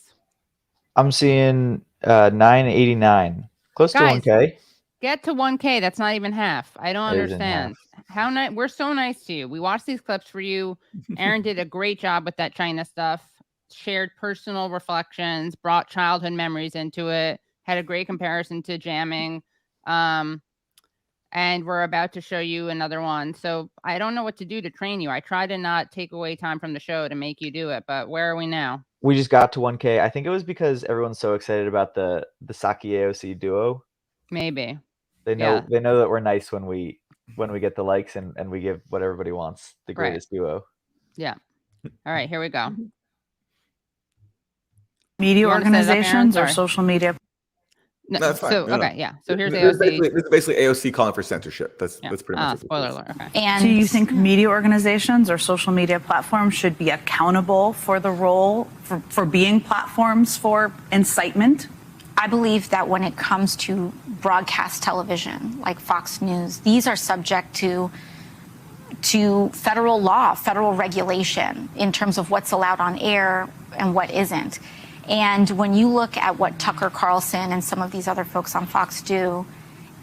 I'm seeing 989, close to 1K. Get to 1K. That's not even half. I don't understand. How nice. We're so nice to you. We watched these clips for you. Aaron did a great job with that China stuff. Shared personal reflections, brought childhood memories into it. Had a great comparison to jamming. And we're about to show you another one. So I don't know what to do to train you. I try to not take away time from the show to make you do it. But where are we now? We just got to 1K. I think it was because everyone's so excited about the Psaki AOC duo. Maybe. They know that we're nice when we get the likes and we give what everybody wants, the greatest duo. Yeah. All right, here we go. Media organizations or social media? No, that's fine. So here's this AOC. This is basically AOC calling for censorship. That's pretty much it. Spoiler alert. Okay. And do you think media organizations or social media platforms should be accountable for the role for being platforms for incitement? I believe that when it comes to broadcast television, like Fox News, these are subject to federal law, federal regulation in terms of what's allowed on air and what isn't. And when you look at what Tucker Carlson and some of these other folks on Fox do,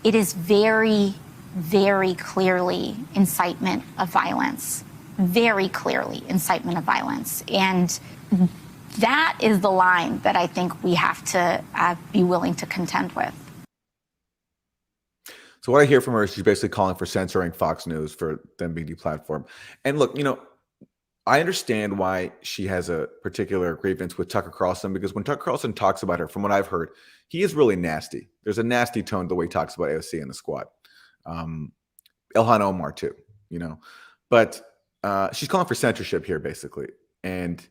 it is very, very clearly incitement of violence. Very clearly incitement of violence. And that is the line that I think we have to be willing to contend with. So what I hear from her is she's basically calling for censoring Fox News for them being deplatformed. And look, I understand why she has a particular grievance with Tucker Carlson, because when Tucker Carlson talks about her, from what I've heard, he is really nasty. There's a nasty tone to the way he talks about AOC and the squad. Ilhan Omar too, you know. But she's calling for censorship here, basically. And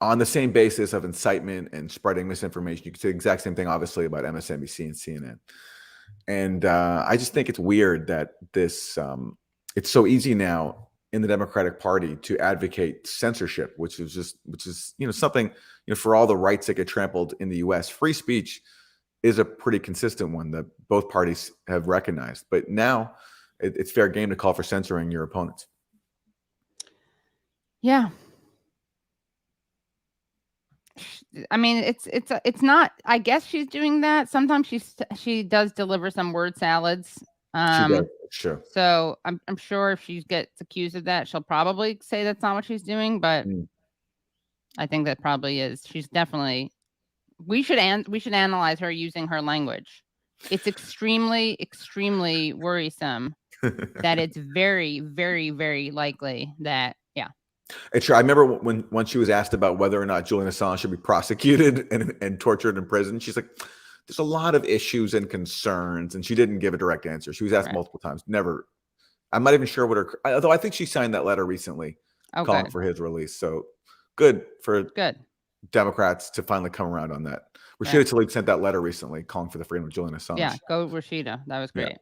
on the same basis of incitement and spreading misinformation, you could say the exact same thing, obviously, about MSNBC and CNN. And I just think it's weird that this it's so easy now in the Democratic Party to advocate censorship, which is something, for all the rights that get trampled in the U.S. Free speech is a pretty consistent one that both parties have recognized. But now it's fair game to call for censoring your opponents. Yeah. I mean, it's not. I guess she's doing that. Sometimes she does deliver some word salads. She does, sure. So I'm sure if she gets accused of that, she'll probably say that's not what she's doing. But I think that probably is. She's definitely. We should analyze her using her language. It's extremely, extremely worrisome that it's very, very, very likely that It's true. I remember when she was asked about whether or not Julian Assange should be prosecuted and tortured in prison. She's like, there's a lot of issues and concerns, and she didn't give a direct answer. She was asked multiple times. Never. I'm not even sure what her. Although I think she signed that letter recently, calling for his release. So good for Democrats to finally come around on that. Rashida Tlaib sent that letter recently, calling for the freedom of Julian Assange. Yeah, go Rashida. That was great.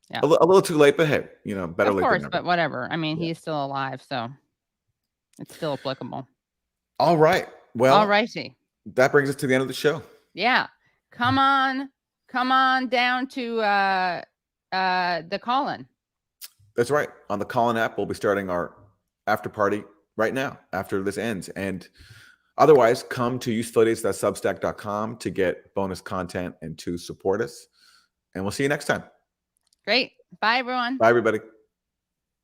Yeah, a little too late, but hey, better of late course, than never. but whatever. I mean, he's still alive, so it's still applicable. All right. Well, all righty. That brings us to the end of the show. Yeah. Come on down to the call-in. That's right. On the call-in app, we'll be starting our after party right now after this ends. And otherwise, come to usefulidiots.substack.com to get bonus content and to support us. And we'll see you next time. Great. Bye, everyone. Bye, everybody.